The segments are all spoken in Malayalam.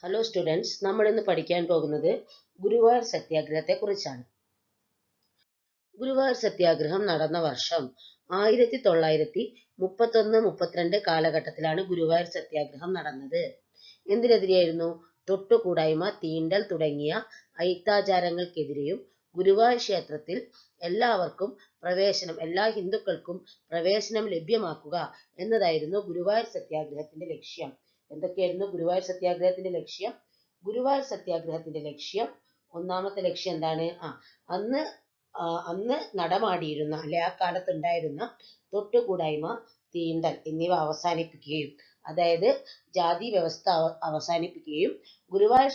ഹലോ സ്റ്റുഡൻസ്, നമ്മൾ ഇന്ന് പഠിക്കാൻ പോകുന്നത് ഗുരുവായൂർ സത്യാഗ്രഹത്തെ കുറിച്ചാണ്. ഗുരുവായൂർ സത്യാഗ്രഹം നടന്ന വർഷം 1931-32 കാലഘട്ടത്തിലാണ് ഗുരുവായൂർ സത്യാഗ്രഹം നടന്നത്. എന്തിനെതിരെയായിരുന്നു? തൊട്ടുകൂടായ്മ, തീണ്ടൽ തുടങ്ങിയ അയിത്താചാരങ്ങൾക്കെതിരെയും ഗുരുവായൂർ ക്ഷേത്രത്തിൽ എല്ലാ ഹിന്ദുക്കൾക്കും പ്രവേശനം ലഭ്യമാക്കുക എന്നതായിരുന്നു ഗുരുവായൂർ സത്യാഗ്രഹത്തിന്റെ ലക്ഷ്യം. എന്തൊക്കെയായിരുന്നു ഗുരുവായൂർ സത്യാഗ്രഹത്തിന്റെ ലക്ഷ്യം? ഗുരുവായൂർ സത്യാഗ്രഹത്തിന്റെ ലക്ഷ്യം, ഒന്നാമത്തെ ലക്ഷ്യം എന്താണ്? അന്ന് നടമാടിയിരുന്ന ആ കാലത്തുണ്ടായിരുന്ന തൊട്ടുകൂടായ്മ, തീണ്ടൽ എന്നിവ അവസാനിപ്പിക്കുകയും, അതായത് ജാതി വ്യവസ്ഥ അവസാനിപ്പിക്കുകയും ഗുരുവായൂർ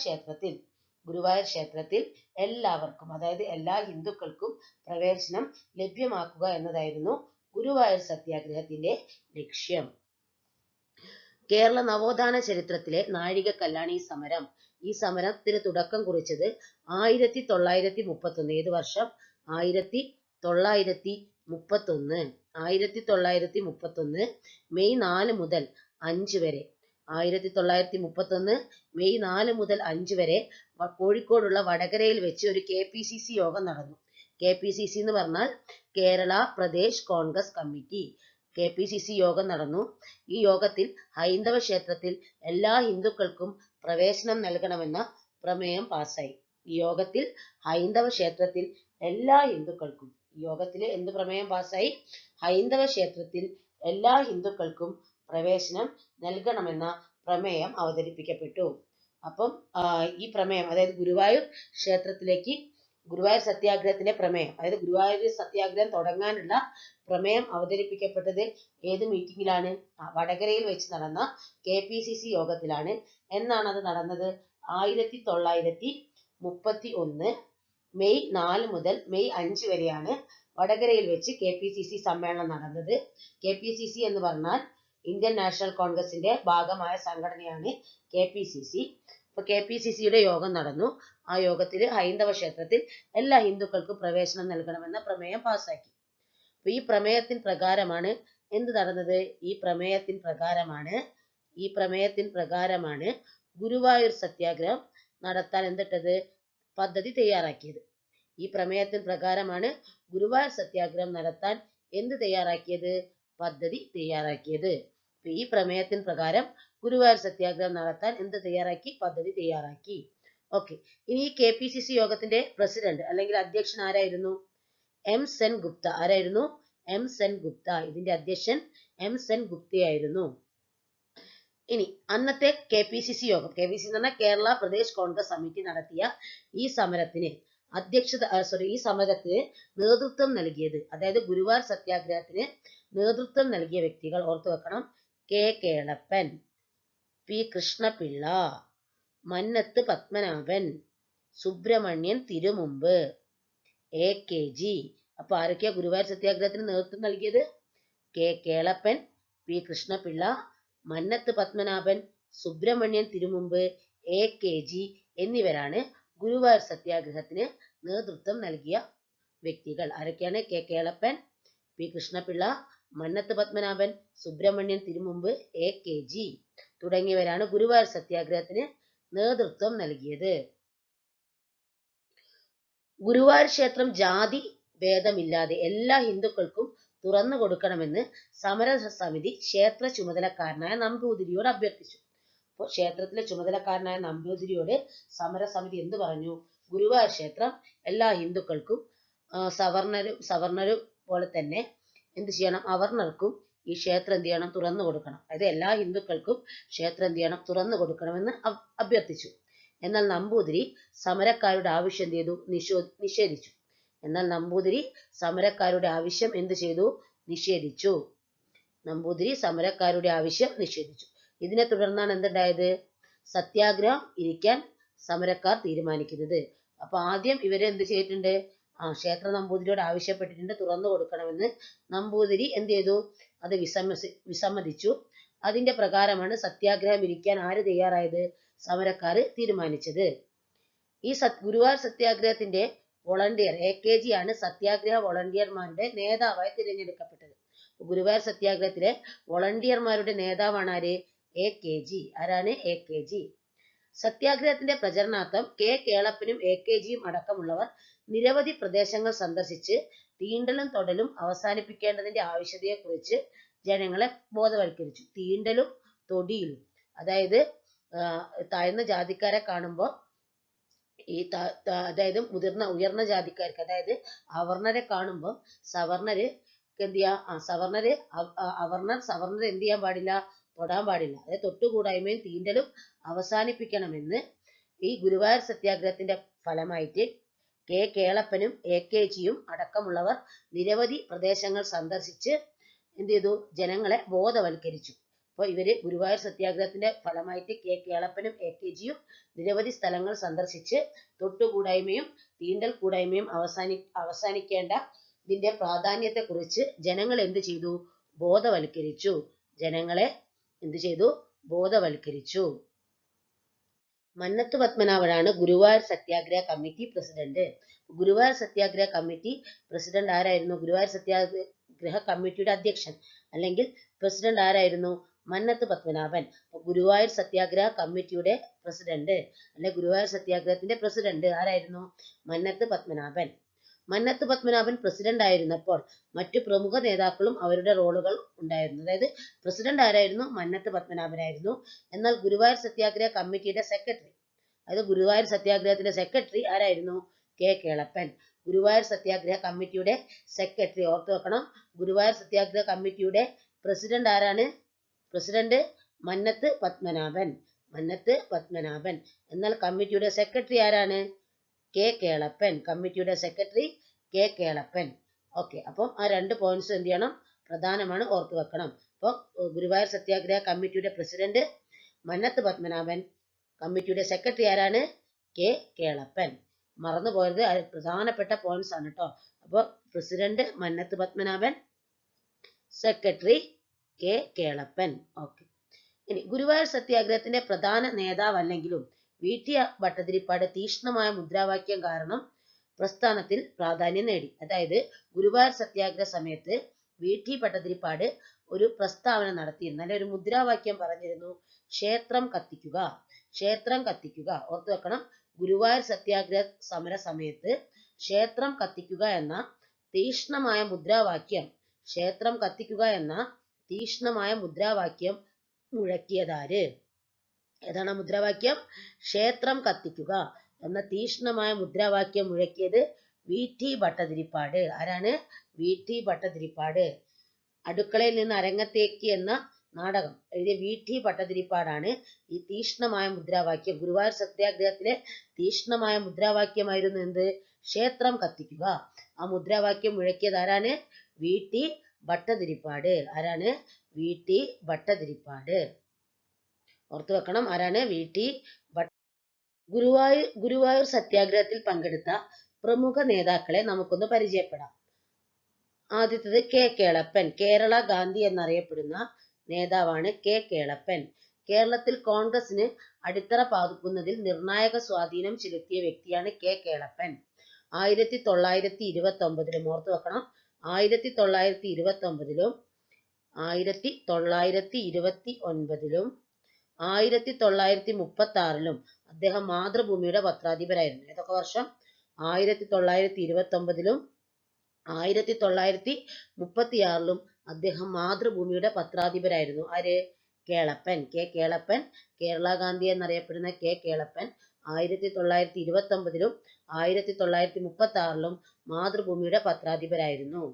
ക്ഷേത്രത്തിൽ എല്ലാവർക്കും, അതായത് എല്ലാ ഹിന്ദുക്കൾക്കും പ്രവേശനം ലഭ്യമാക്കുക എന്നതായിരുന്നു ഗുരുവായൂർ സത്യാഗ്രഹത്തിന്റെ ലക്ഷ്യം. കേരള നവോത്ഥാന ചരിത്രത്തിലെ നാഴികക്കല്ലാണ് ഈ സമരം. ഈ സമരത്തിന് തുടക്കം കുറിച്ചത് 1931. ഏത് വർഷം? 1931 മെയ് 4 മുതൽ 5 വരെ. 1931 മെയ് 4 മുതൽ 5 വരെ കോഴിക്കോടുള്ള വടകരയിൽ വെച്ച് ഒരു KPCC യോഗം നടന്നു. KPCC എന്ന് പറഞ്ഞാൽ കേരള പ്രദേശ് കോൺഗ്രസ് കമ്മിറ്റി. KPCC യോഗം നടന്നു. ഈ യോഗത്തിൽ ഹൈന്ദവ ക്ഷേത്രത്തിൽ എല്ലാ ഹിന്ദുക്കൾക്കും പ്രവേശനം നൽകണമെന്ന പ്രമേയം പാസായി. ഈ യോഗത്തിൽ ഹൈന്ദവ ക്ഷേത്രത്തിൽ എല്ലാ ഹിന്ദുക്കൾക്കും എന്ത് പ്രമേയം പാസായി? ഹൈന്ദവ ക്ഷേത്രത്തിൽ എല്ലാ ഹിന്ദുക്കൾക്കും പ്രവേശനം നൽകണമെന്ന പ്രമേയം അവതരിപ്പിക്കപ്പെട്ടു. അപ്പം ഈ പ്രമേയം, അതായത് ഗുരുവായൂർ സത്യാഗ്രഹത്തിന്റെ പ്രമേയം, അതായത് ഗുരുവായൂർ സത്യാഗ്രഹം തുടങ്ങാനുള്ള പ്രമേയം അവതരിപ്പിക്കപ്പെട്ടത് ഏത് മീറ്റിംഗിലാണ്? വടകരയിൽ വെച്ച് നടന്ന KPCC യോഗത്തിലാണ്. എന്നാണ് അത് നടന്നത്? 1931 മെയ് 4 മുതൽ മെയ് 5 വരെയാണ് വടകരയിൽ വെച്ച് KPCC സമ്മേളനം നടന്നത്. KPCC എന്ന് പറഞ്ഞാൽ ഇന്ത്യൻ നാഷണൽ കോൺഗ്രസിന്റെ ഭാഗമായ സംഘടനയാണ് KPCC. അപ്പൊ KPCCയുടെ യോഗം നടന്നു. ആ യോഗത്തിൽ ഹൈന്ദവ ക്ഷേത്രത്തിൽ എല്ലാ ഹിന്ദുക്കൾക്കും പ്രവേശനം നൽകണമെന്ന പ്രമേയം പാസാക്കി. അപ്പൊ ഈ പ്രമേയത്തിൻ പ്രകാരമാണ് എന്ത് നടന്നത്? ഈ പ്രമേയത്തിൻ പ്രകാരമാണ് ഗുരുവായൂർ സത്യാഗ്രഹം നടത്താൻ പദ്ധതി തയ്യാറാക്കിയത്. ഈ പ്രമേയത്തിൻ പ്രകാരമാണ് ഗുരുവായൂർ സത്യാഗ്രഹം നടത്താൻ പദ്ധതി തയ്യാറാക്കിയത്. ഈ പ്രമേയത്തിൻ പ്രകാരം ഗുരുവായൂർ സത്യാഗ്രഹം നടത്താൻ പദ്ധതി തയ്യാറാക്കി. ഓക്കെ, ഇനി ഈ KPCC യോഗത്തിന്റെ പ്രസിഡന്റ് അല്ലെങ്കിൽ അധ്യക്ഷൻ ആരായിരുന്നു? M. Sen Gupta. ആരായിരുന്നു? M. Sen Gupta. ഇതിന്റെ അധ്യക്ഷൻ M. Sen Gupta. ഇനി അന്നത്തെ KPCC യോഗം, KPCC എന്ന് പറഞ്ഞാൽ കേരള പ്രദേശ് കോൺഗ്രസ് സമിതി നടത്തിയ ഈ സമരത്തിന് നേതൃത്വം നൽകിയത്, അതായത് ഗുരുവായൂർ സത്യാഗ്രഹത്തിന് നേതൃത്വം നൽകിയ വ്യക്തികൾ ഓർത്തു വെക്കണം. K. Kelappan, P. Krishnapillai, Mannath Padmanabhan, Subramanian Thirumumbu, AKG. അപ്പൊ ആരൊക്കെയാ ഗുരുവായൂർ സത്യാഗ്രഹത്തിന് നേതൃത്വം നൽകിയത്? K. Kelappan, P. Krishnapillai, Mannath Padmanabhan, Subramanian Thirumumbu, AKG എന്നിവരാണ് ഗുരുവായൂർ സത്യാഗ്രഹത്തിന് നേതൃത്വം നൽകിയ വ്യക്തികൾ. ആരൊക്കെയാണ്? K. Kelappan, P. Krishnapillai, Mannath Padmanabhan, Subramanian Thirumumbu, AKG തുടങ്ങിയവരാണ് ഗുരുവായൂർ സത്യാഗ്രഹത്തിന് നേതൃത്വം നൽകിയത്. ഗുരുവായൂർ ക്ഷേത്രം ജാതി ഭേദമില്ലാതെ എല്ലാ ഹിന്ദുക്കൾക്കും തുറന്നു കൊടുക്കണമെന്ന് സമരസമിതി ക്ഷേത്ര ചുമതലക്കാരനായ നമ്പൂതിരിയോട് അഭ്യർത്ഥിച്ചു. അപ്പോൾ ക്ഷേത്രത്തിലെ ചുമതലക്കാരനായ നമ്പൂതിരിയോട് സമരസമിതി എന്ത് പറഞ്ഞു? ഗുരുവായൂർ ക്ഷേത്രം എല്ലാ ഹിന്ദുക്കൾക്കും, സവർണരും പോലെ തന്നെ എന്ത് ചെയ്യണം? അവർണർക്കും ഈ ക്ഷേത്രം എന്ത് ചെയ്യണം? തുറന്നു കൊടുക്കണം. അതായത് എല്ലാ ഹിന്ദുക്കൾക്കും ക്ഷേത്രം എന്ത് ചെയ്യണം? തുറന്നു കൊടുക്കണമെന്ന് അഭ്യർത്ഥിച്ചു. എന്നാൽ നമ്പൂതിരി സമരക്കാരുടെ ആവശ്യം എന്ത് ചെയ്തു? നിഷേധിച്ചു. ഇതിനെ തുടർന്നാണ് എന്തുണ്ടായത്? സത്യാഗ്രഹം ഇരിക്കാൻ സമരക്കാർ തീരുമാനിക്കുന്നത്. അപ്പൊ ആദ്യം ഇവരെ എന്ത് ചെയ്തിട്ടുണ്ട്? ക്ഷേത്ര നമ്പൂതിരിയോട് ആവശ്യപ്പെട്ടിട്ടുണ്ട് തുറന്നു കൊടുക്കണമെന്ന്. നമ്പൂതിരി എന്ത് ചെയ്തു? അത് വിസമ്മതിച്ചു. അതിന്റെ പ്രകാരമാണ് സത്യാഗ്രഹം ഇരിക്കാൻ ആര് തയ്യാറായത്? സമരക്കാർ തീരുമാനിച്ചത്. ഈ ഗുരുവായൂർ സത്യാഗ്രഹത്തിന്റെ വോളണ്ടിയർ AKG ആണ് സത്യാഗ്രഹ വോളണ്ടിയർമാരുടെ നേതാവായി തിരഞ്ഞെടുക്കപ്പെട്ടത്. ഗുരുവായൂർ സത്യാഗ്രഹത്തിലെ വോളണ്ടിയർമാരുടെ നേതാവാണ് ആര്? AKG. ആരാണ്? AKG. സത്യാഗ്രഹത്തിന്റെ പ്രചരണാർത്ഥം കെ കേളപ്പനും AKGയും അടക്കമുള്ളവർ നിരവധി പ്രദേശങ്ങൾ സന്ദർശിച്ച് തീണ്ടലും തൊടലും അവസാനിപ്പിക്കേണ്ടതിന്റെ ആവശ്യകതയെക്കുറിച്ച് ജനങ്ങളെ ബോധവൽക്കരിച്ചു. തീണ്ടലും തൊടിയിലും, അതായത് താഴ്ന്ന ജാതിക്കാരെ കാണുമ്പോൾ ഈ അതായത് ഉയർന്ന ജാതിക്കാർക്ക്, അതായത് അവർണരെ കാണുമ്പോൾ സവർണര് എന്ത് ചെയ്യാ അവർണർ സവർണർ എന്ത് ചെയ്യാൻ പാടില്ല, തൊടാൻ പാടില്ല. അതായത് തൊട്ടുകൂടായ്മയും തീണ്ടലും അവസാനിപ്പിക്കണമെന്ന് ഈ ഗുരുവായൂർ സത്യാഗ്രഹത്തിന്റെ ഫലമായിട്ട് കെ കേളപ്പനും AKGയും അടക്കമുള്ളവർ നിരവധി പ്രദേശങ്ങൾ സന്ദർശിച്ച് എന്ത് ചെയ്തു, ജനങ്ങളെ ബോധവൽക്കരിച്ചു. അപ്പോൾ ഇവര് ഗുരുവായൂർ സത്യാഗ്രഹത്തിന്റെ ഫലമായിട്ട് കെ കേളപ്പനും AKGയും നിരവധി സ്ഥലങ്ങൾ സന്ദർശിച്ച് തൊട്ടുകൂടായ്മയും തീണ്ടൽ കൂടായ്മയും അവസാനിക്കേണ്ട ഇതിന്റെ പ്രാധാന്യത്തെക്കുറിച്ച് ജനങ്ങളെ എന്ത് ചെയ്തു, ബോധവൽക്കരിച്ചു. ജനങ്ങളെ എന്ത് ചെയ്തു, ബോധവൽക്കരിച്ചു. മന്നത്ത് പത്മനാഭനാണ് ഗുരുവായൂർ സത്യാഗ്രഹ കമ്മിറ്റി പ്രസിഡന്റ്. ഗുരുവായൂർ സത്യാഗ്രഹ കമ്മിറ്റി പ്രസിഡന്റ് ആരായിരുന്നു? ഗുരുവായൂർ സത്യാഗ്രഹ കമ്മിറ്റിയുടെ അധ്യക്ഷൻ അല്ലെങ്കിൽ പ്രസിഡന്റ് ആരായിരുന്നു? മന്നത്ത് പത്മനാഭൻ. ഗുരുവായൂർ സത്യാഗ്രഹ കമ്മിറ്റിയുടെ പ്രസിഡന്റ് അല്ലെ ഗുരുവായൂർ സത്യാഗ്രഹത്തിന്റെ പ്രസിഡന്റ് ആരായിരുന്നു? മന്നത്ത് പത്മനാഭൻ. മന്നത്ത് പത്മനാഭൻ പ്രസിഡന്റ് ആയിരുന്നപ്പോൾ മറ്റു പ്രമുഖ നേതാക്കളും അവരുടെ റോളുകൾ ഉണ്ടായിരുന്നു. അതായത് പ്രസിഡന്റ് ആരായിരുന്നു? മന്നത്ത് പത്മനാഭനായിരുന്നു. എന്നാൽ ഗുരുവായൂർ സത്യാഗ്രഹ കമ്മിറ്റിയുടെ സെക്രട്ടറി, അതായത് ഗുരുവായൂർ സത്യാഗ്രഹത്തിന്റെ സെക്രട്ടറി ആരായിരുന്നു? കെ കേളപ്പൻ. ഗുരുവായൂർ സത്യാഗ്രഹ കമ്മിറ്റിയുടെ സെക്രട്ടറി, ഓർത്തു വെക്കണം, ഗുരുവായൂർ സത്യാഗ്രഹ കമ്മിറ്റിയുടെ പ്രസിഡന്റ് ആരാണ്? പ്രസിഡന്റ് മന്നത്ത് പത്മനാഭൻ. മന്നത്ത് പത്മനാഭൻ. എന്നാൽ കമ്മിറ്റിയുടെ സെക്രട്ടറി ആരാണ്? കെ കേളപ്പൻ. കമ്മിറ്റിയുടെ സെക്രട്ടറി കെ കേളപ്പൻ. ഓക്കെ, അപ്പം ആ രണ്ട് പോയിന്റ്സ് എന്ത് ചെയ്യണം, പ്രധാനമാണ്, ഓർത്തു വെക്കണം. അപ്പോൾ ഗുരുവായൂർ സത്യാഗ്രഹ കമ്മിറ്റിയുടെ പ്രസിഡന്റ് മന്നത്ത് പത്മനാഭൻ, കമ്മിറ്റിയുടെ സെക്രട്ടറി ആരാണ്? കെ കേളപ്പൻ. മറന്നുപോയത് പ്രധാനപ്പെട്ട പോയിന്റ്സ് ആണ് കേട്ടോ. അപ്പോൾ president Mannath Padmanabhan, secretary K Kelappan. Okay, ഇനി ഗുരുവായൂർ സത്യാഗ്രഹത്തിന്റെ പ്രധാന നേതാവല്ലെങ്കിലും VT ഭട്ടതിരിപ്പാട് തീക്ഷ്ണമായ മുദ്രാവാക്യം കാരണം പ്രസ്ഥാനത്തിൽ പ്രാധാന്യം നേടി. അതായത് ഗുരുവായൂർ സത്യാഗ്രഹ സമയത്ത് VT ഭട്ടതിരിപ്പാട് ഒരു പ്രസ്താവന നടത്തിയിരുന്നു, അല്ലെ ഒരു മുദ്രാവാക്യം പറഞ്ഞിരുന്നു, ക്ഷേത്രം കത്തിക്കുക, ക്ഷേത്രം കത്തിക്കുക. ഓർത്തു വെക്കണം, ഗുരുവായൂർ സത്യാഗ്രഹ സമര സമയത്ത് ക്ഷേത്രം കത്തിക്കുക എന്ന തീക്ഷ്ണമായ മുദ്രാവാക്യം, ക്ഷേത്രം കത്തിക്കുക എന്ന തീക്ഷ്ണമായ മുദ്രാവാക്യം മുഴക്കിയതാര്? ഏതാണ് മുദ്രാവാക്യം? ക്ഷേത്രം കത്തിക്കുക എന്ന തീക്ഷ്ണമായ മുദ്രാവാക്യം മുഴക്കിയത് VT ഭട്ടതിരിപ്പാട്. ആരാണ്? VT ഭട്ടതിരിപ്പാട്. അടുക്കളയിൽ നിന്ന് അരങ്ങത്തേക്ക് എന്ന നാടകം എഴുതിയ VT ഭട്ടതിരിപ്പാടാണ് ഈ തീക്ഷ്ണമായ മുദ്രാവാക്യം, ഗുരുവായൂർ സത്യാഗ്രഹത്തിലെ തീക്ഷ്ണമായ മുദ്രാവാക്യമായിരുന്നു എന്ത്? ക്ഷേത്രം കത്തിക്കുക. ആ മുദ്രാവാക്യം മുഴക്കിയത് ആരാണ്? VT ഭട്ടതിരിപ്പാട്. ആരാണ്? VT ഭട്ടതിരിപ്പാട്. ഓർത്തു വെക്കണം, ആരാണ്? VT ഗുരുവായൂർ സത്യാഗ്രഹത്തിൽ പങ്കെടുത്ത പ്രമുഖ നേതാക്കളെ നമുക്കൊന്ന് പരിചയപ്പെടാം. ആദ്യത്തേത് കെ കേളപ്പൻ. കേരള ഗാന്ധി എന്നറിയപ്പെടുന്ന നേതാവാണ് കെ കേളപ്പൻ. കേരളത്തിൽ കോൺഗ്രസിന് അടിത്തറ പാകുന്നതിൽ നിർണായക സ്വാധീനം ചെലുത്തിയ വ്യക്തിയാണ് കെ കേളപ്പൻ. 1929 ഓർത്തു വെക്കണം, 1929 1929 1936 അദ്ദേഹം മാതൃഭൂമിയുടെ പത്രാധിപരായിരുന്നു. ഏതൊക്കെ വർഷം? 1929 1936 അദ്ദേഹം മാതൃഭൂമിയുടെ പത്രാധിപരായിരുന്നു. ആര്? കേളപ്പൻ. കെ കേളപ്പൻ. കേരള ഗാന്ധി എന്നറിയപ്പെടുന്ന കെ കേളപ്പൻ 1929 1936 മാതൃഭൂമിയുടെ പത്രാധിപരായിരുന്നു.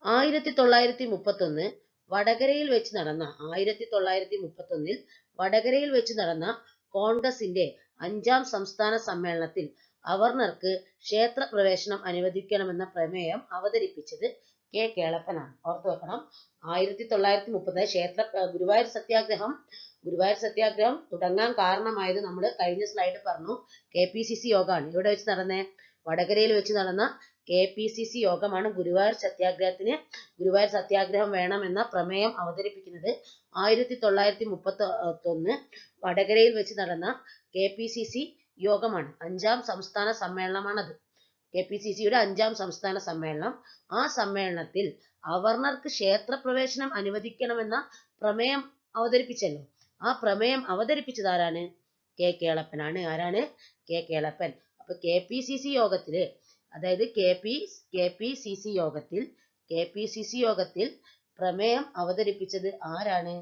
1931 വടകരയിൽ വെച്ച് നടന്ന 1931 വടകരയിൽ വെച്ച് നടന്ന കോൺഗ്രസിന്റെ 5ാം സംസ്ഥാന സമ്മേളനത്തിൽ അവർണർക്ക് ക്ഷേത്ര പ്രവേശനം അനുവദിക്കണമെന്ന പ്രമേയം അവതരിപ്പിച്ചത് കെ കേളപ്പനാണ്. ഓർത്തു വെക്കണം, 1930 ഗുരുവായൂർ സത്യാഗ്രഹം തുടങ്ങാൻ കാരണമായത് നമ്മൾ കഴിഞ്ഞ സ്ലൈഡ് പറഞ്ഞു, KPCC യോഗമാണ്. ഇവിടെ വെച്ച് നടന്നേ? വടകരയിൽ വെച്ച് നടന്ന KPCC യോഗമാണ് ഗുരുവായൂർ സത്യാഗ്രഹം വേണമെന്ന പ്രമേയം അവതരിപ്പിക്കുന്നത്. 1931 വടകരയിൽ വെച്ച് നടന്ന KPCC യോഗമാണ്. 5ാം സംസ്ഥാന സമ്മേളനമാണത്. KPCCയുടെ 5ാം സംസ്ഥാന സമ്മേളനം. ആ സമ്മേളനത്തിൽ അവർണർക്ക് ക്ഷേത്രപ്രവേശനം അനുവദിക്കണമെന്ന പ്രമേയം അവതരിപ്പിച്ചല്ലോ. ആ പ്രമേയം അവതരിപ്പിച്ചത് ആരാണ്? കെ കേളപ്പനാണ്. ആരാണ്? കെ കേളപ്പൻ. അപ്പൊ KPCC യോഗത്തില്, അതായത് KPCC യോഗത്തിൽ പ്രമേയം അവതരിപ്പിച്ചത് ആരാണ്?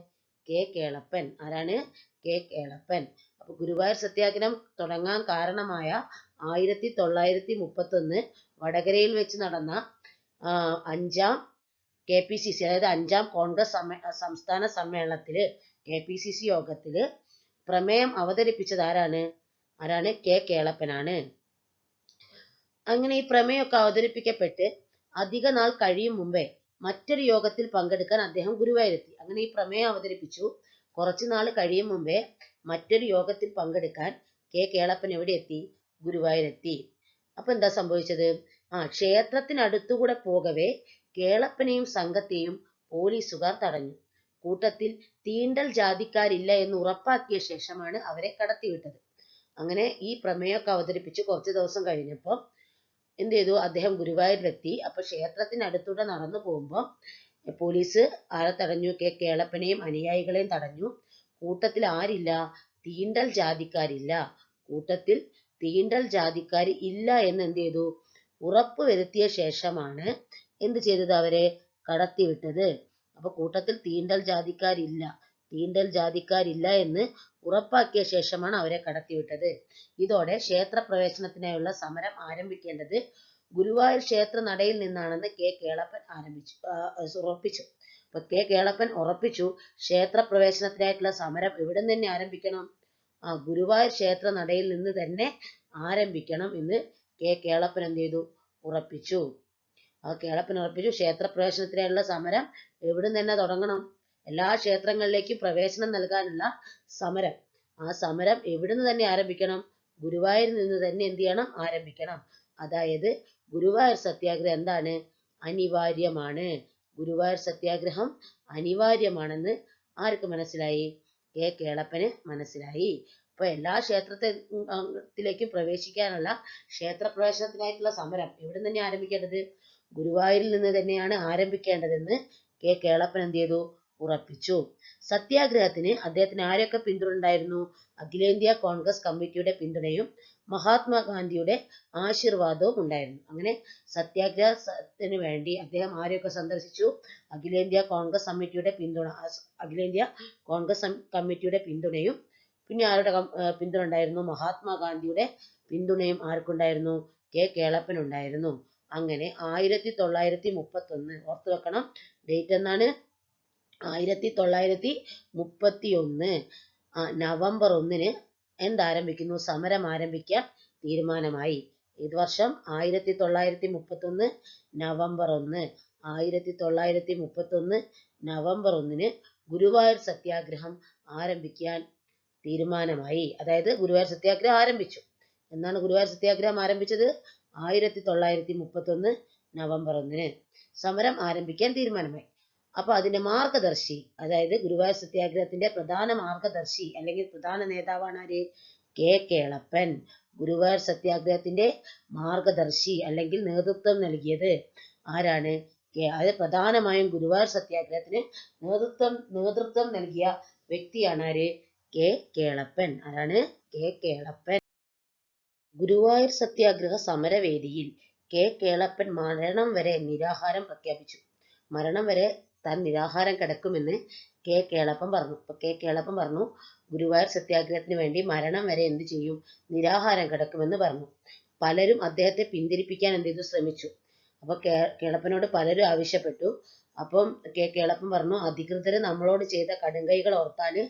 കെ കേളപ്പൻ. ആരാണ്? കെ കേളപ്പൻ. അപ്പൊ ഗുരുവായൂർ സത്യാഗ്രഹം തുടങ്ങാൻ കാരണമായ 1931 വടകരയിൽ വെച്ച് നടന്ന 5ാം KPCC, അതായത് 5ാം കോൺഗ്രസ് സംസ്ഥാന സമ്മേളനത്തില്, KPCC യോഗത്തില് പ്രമേയം അവതരിപ്പിച്ചത് ആരാണ്? കെ കേളപ്പനാണ്. അങ്ങനെ ഈ പ്രമേയമൊക്കെ അവതരിപ്പിക്കപ്പെട്ട് അധിക നാൾ കഴിയും മുമ്പേ മറ്റൊരു യോഗത്തിൽ പങ്കെടുക്കാൻ അദ്ദേഹം ഗുരുവായൂരെത്തി. അങ്ങനെ ഈ പ്രമേയം അവതരിപ്പിച്ചു. കുറച്ചു നാൾ കഴിയും മുമ്പേ മറ്റൊരു യോഗത്തിൽ പങ്കെടുക്കാൻ കെ കേളപ്പൻ എവിടെ എത്തി? ഗുരുവായൂരെത്തി. അപ്പൊ എന്താ സംഭവിച്ചത്? ക്ഷേത്രത്തിനടുത്തുകൂടെ പോകവേ കേളപ്പനെയും സംഘത്തെയും പോലീസുകാർ തടഞ്ഞു. കൂട്ടത്തിൽ തീണ്ടൽ ജാതിക്കാരില്ല എന്ന് ഉറപ്പാക്കിയ ശേഷമാണ് അവരെ കടത്തിവിട്ടത്. അങ്ങനെ ഈ പ്രമേയമൊക്കെ അവതരിപ്പിച്ച് കുറച്ച് ദിവസം കഴിഞ്ഞപ്പോൾ എന്ത് ചെയ്തു? അദ്ദേഹം ഗുരുവായൂരിലെത്തി. അപ്പൊ ക്ഷേത്രത്തിനടുത്തൂടെ നടന്നു പോകുമ്പോൾ പോലീസ് ആരെ തടഞ്ഞു? കെ കേളപ്പനെയും അനുയായികളെയും തടഞ്ഞു. കൂട്ടത്തിൽ ആരില്ല? തീണ്ടൽ ജാതിക്കാരില്ല. കൂട്ടത്തിൽ തീണ്ടൽ ജാതിക്കാർ ഇല്ല എന്ന് എന്ത് ചെയ്തു? ഉറപ്പ് വരുത്തിയ ശേഷമാണ് എന്ത് ചെയ്തത്? അവരെ കടത്തിവിട്ടത്. അപ്പൊ കൂട്ടത്തിൽ തീണ്ടൽ ജാതിക്കാരില്ല എന്ന് ഉറപ്പാക്കിയ ശേഷമാണ് അവരെ കടത്തിവിട്ടത്. ഇതോടെ ക്ഷേത്രപ്രവേശനത്തിനായുള്ള സമരം ആരംഭിക്കേണ്ടത് ഗുരുവായൂർ ക്ഷേത്ര നടയിൽ നിന്നാണെന്ന് കെ കേളപ്പൻ ഉറപ്പിച്ചു. അപ്പൊ കെ കേളപ്പൻ ഉറപ്പിച്ചു, ക്ഷേത്രപ്രവേശനത്തിനായിട്ടുള്ള സമരം എവിടെ നിന്ന് തന്നെ ആരംഭിക്കണം? ഗുരുവായൂർ ക്ഷേത്ര നടയിൽ നിന്ന് തന്നെ ആരംഭിക്കണം എന്ന് കെ കേളപ്പൻ എന്ത് ചെയ്തു? ഉറപ്പിച്ചു. കേളപ്പൻ ഉറപ്പിച്ചു, ക്ഷേത്രപ്രവേശനത്തിനായുള്ള സമരം എവിടെ നിന്ന് തന്നെ തുടങ്ങണം? എല്ലാ ക്ഷേത്രങ്ങളിലേക്കും പ്രവേശനം നൽകാനുള്ള സമരം. ആ സമരം എവിടുന്ന് തന്നെ ആരംഭിക്കണം? ഗുരുവായൂരിൽ നിന്ന് തന്നെ എന്ത് ചെയ്യണം? ആരംഭിക്കണം. അതായത് ഗുരുവായൂർ സത്യാഗ്രഹം എന്താണ്? അനിവാര്യമാണ്. ഗുരുവായൂർ സത്യാഗ്രഹം അനിവാര്യമാണെന്ന് ആർക്ക് മനസ്സിലായി? കെ കേളപ്പന് മനസ്സിലായി. അപ്പൊ എല്ലാ ക്ഷേത്രത്തിലേക്കും പ്രവേശിക്കാനുള്ള ക്ഷേത്രപ്രവേശനത്തിനായിട്ടുള്ള സമരം എവിടെ തന്നെ ആരംഭിക്കേണ്ടത്? ഗുരുവായൂരിൽ നിന്ന് തന്നെയാണ് ആരംഭിക്കേണ്ടതെന്ന് കെ കേളപ്പൻ എന്ത് ചെയ്തു? ഉറപ്പിച്ചു. സത്യാഗ്രഹത്തിന് അദ്ദേഹത്തിന് ആരൊക്കെ പിന്തുണ ഉണ്ടായിരുന്നു? അഖിലേന്ത്യാ കോൺഗ്രസ് കമ്മിറ്റിയുടെ പിന്തുണയും മഹാത്മാഗാന്ധിയുടെ ആശീർവാദവും ഉണ്ടായിരുന്നു. അങ്ങനെ സത്യാഗ്രഹത്തിന് വേണ്ടി അദ്ദേഹം ആരെയൊക്കെ സന്ദർശിച്ചു? അഖിലേന്ത്യാ കോൺഗ്രസ് കമ്മിറ്റിയുടെ പിന്തുണയും പിന്നെ ആരുടെ പിന്തുണ ഉണ്ടായിരുന്നു? മഹാത്മാഗാന്ധിയുടെ പിന്തുണയും ആർക്കുണ്ടായിരുന്നു? കെ കേളപ്പനുണ്ടായിരുന്നു. അങ്ങനെ 1931, ഓർത്തു വെക്കണം ഡേറ്റ് എന്നാണ്? 1931 നവംബർ 1 എന്താരംഭിക്കുന്നു? സമരം ആരംഭിക്കാൻ തീരുമാനമായി. ഏത് വർഷം? 1931 നവംബർ 1. 1931 നവംബർ 1 ഗുരുവായൂർ സത്യാഗ്രഹം ആരംഭിക്കാൻ തീരുമാനമായി. അതായത് ഗുരുവായൂർ സത്യാഗ്രഹം ആരംഭിച്ചു. എന്നാണ് ഗുരുവായൂർ സത്യാഗ്രഹം ആരംഭിച്ചത്? 1931 നവംബർ 1 സമരം ആരംഭിക്കാൻ തീരുമാനമായി. അപ്പൊ അതിന്റെ മാർഗദർശി, അതായത് ഗുരുവായൂർ സത്യാഗ്രഹത്തിന്റെ പ്രധാന മാർഗദർശി അല്ലെങ്കിൽ പ്രധാന നേതാവാണ് ആര്? കെ കേളപ്പൻ. ഗുരുവായൂർ സത്യാഗ്രഹത്തിന്റെ മാർഗദർശി അല്ലെങ്കിൽ നേതൃത്വം നൽകിയത് ആരാണ്? അത് പ്രധാനമായും ഗുരുവായൂർ സത്യാഗ്രഹത്തിന് നേതൃത്വം നൽകിയ വ്യക്തിയാണ് ആര്? കെ കേളപ്പൻ. ആരാണ്? കെ കേളപ്പൻ. ഗുരുവായൂർ സത്യാഗ്രഹ സമരവേദിയിൽ കെ കേളപ്പൻ മരണം വരെ നിരാഹാരം പ്രഖ്യാപിച്ചു. മരണം വരെ താൻ നിരാഹാരം കിടക്കുമെന്ന് കെ കേളപ്പൻ പറഞ്ഞു. അപ്പൊ കെ കേളപ്പൻ പറഞ്ഞു, ഗുരുവായൂർ സത്യാഗ്രഹത്തിന് വേണ്ടി മരണം വരെ എന്ത് ചെയ്യും? നിരാഹാരം കിടക്കുമെന്ന് പറഞ്ഞു. പലരും അദ്ദേഹത്തെ പിന്തിരിപ്പിക്കാൻ എന്ത് ചെയ്തു? ശ്രമിച്ചു. അപ്പൊ കേളപ്പനോട് പലരും ആവശ്യപ്പെട്ടു. അപ്പം കെ കേളപ്പൻ പറഞ്ഞു, അധികൃതര് നമ്മളോട് ചെയ്ത കടുംകൈകൾ ഓർത്താല്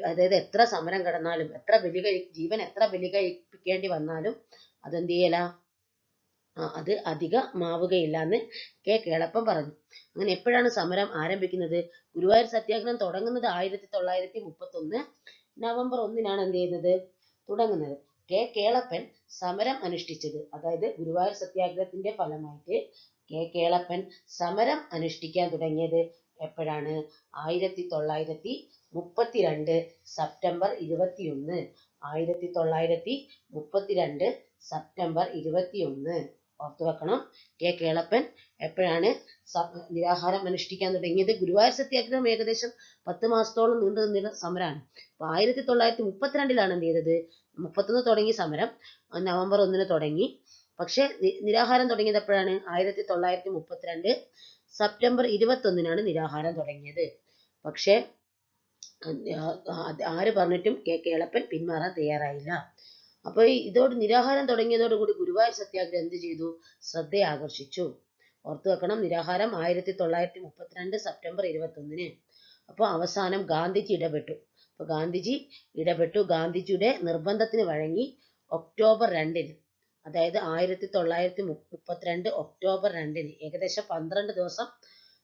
അതായത് എത്ര സമരം കിടന്നാലും ജീവൻ എത്ര ബലി കഴിപ്പിക്കേണ്ടി വന്നാലും അതെന്ത് ചെയ്യല? അത് അധികമാവുകയില്ല എന്ന് കെ കേളപ്പൻ പറഞ്ഞു. അങ്ങനെ എപ്പോഴാണ് സമരം ആരംഭിക്കുന്നത്? ഗുരുവായൂർ സത്യാഗ്രഹം തുടങ്ങുന്നത് 1931 നവംബർ 1 എന്ത് ചെയ്യുന്നത്? തുടങ്ങുന്നത്. കെ കേളപ്പൻ സമരം അനുഷ്ഠിച്ചത്, അതായത് ഗുരുവായൂർ സത്യാഗ്രഹത്തിന്റെ ഫലമായിട്ട് കെ കേളപ്പൻ സമരം അനുഷ്ഠിക്കാൻ തുടങ്ങിയത് എപ്പോഴാണ്? 1932 സെപ്റ്റംബർ 21. 1932 സെപ്റ്റംബർ 21. ഓർത്തു വെക്കണം. കെ കേളപ്പൻ എപ്പോഴാണ് നിരാഹാരം അനുഷ്ഠിക്കാൻ തുടങ്ങിയത്? ഗുരുവായൂർ സത്യാഗ്രഹം ഏകദേശം 10 മാസത്തോളം നീണ്ടു നിന്ന സമരമാണ്. അപ്പൊ 1932 എന്ത് ചെയ്തത്? 31 തുടങ്ങി സമരം, നവംബർ 1 തുടങ്ങി. പക്ഷെ നിരാഹാരം തുടങ്ങിയത് എപ്പോഴാണ്? 1932 സെപ്റ്റംബർ 21 നിരാഹാരം തുടങ്ങിയത്. പക്ഷെ ആര് പറഞ്ഞിട്ടും കെ കേളപ്പൻ പിന്മാറാൻ തയ്യാറായില്ല. അപ്പൊ ഇതോട് നിരാഹാരം തുടങ്ങിയതോടുകൂടി ഗുരുവായൂർ സത്യാഗ്രഹം എന്ത് ചെയ്തു? ശ്രദ്ധയെ ആകർഷിച്ചു. ഓർത്തു വെക്കണം, നിരാഹാരം 1932 സെപ്റ്റംബർ 21. അപ്പൊ അവസാനം ഗാന്ധിജി ഇടപെട്ടു. അപ്പൊ ഗാന്ധിജിയുടെ നിർബന്ധത്തിന് വഴങ്ങി ഒക്ടോബർ 2, അതായത് 1932 ഒക്ടോബർ 2 ഏകദേശം 12 ദിവസം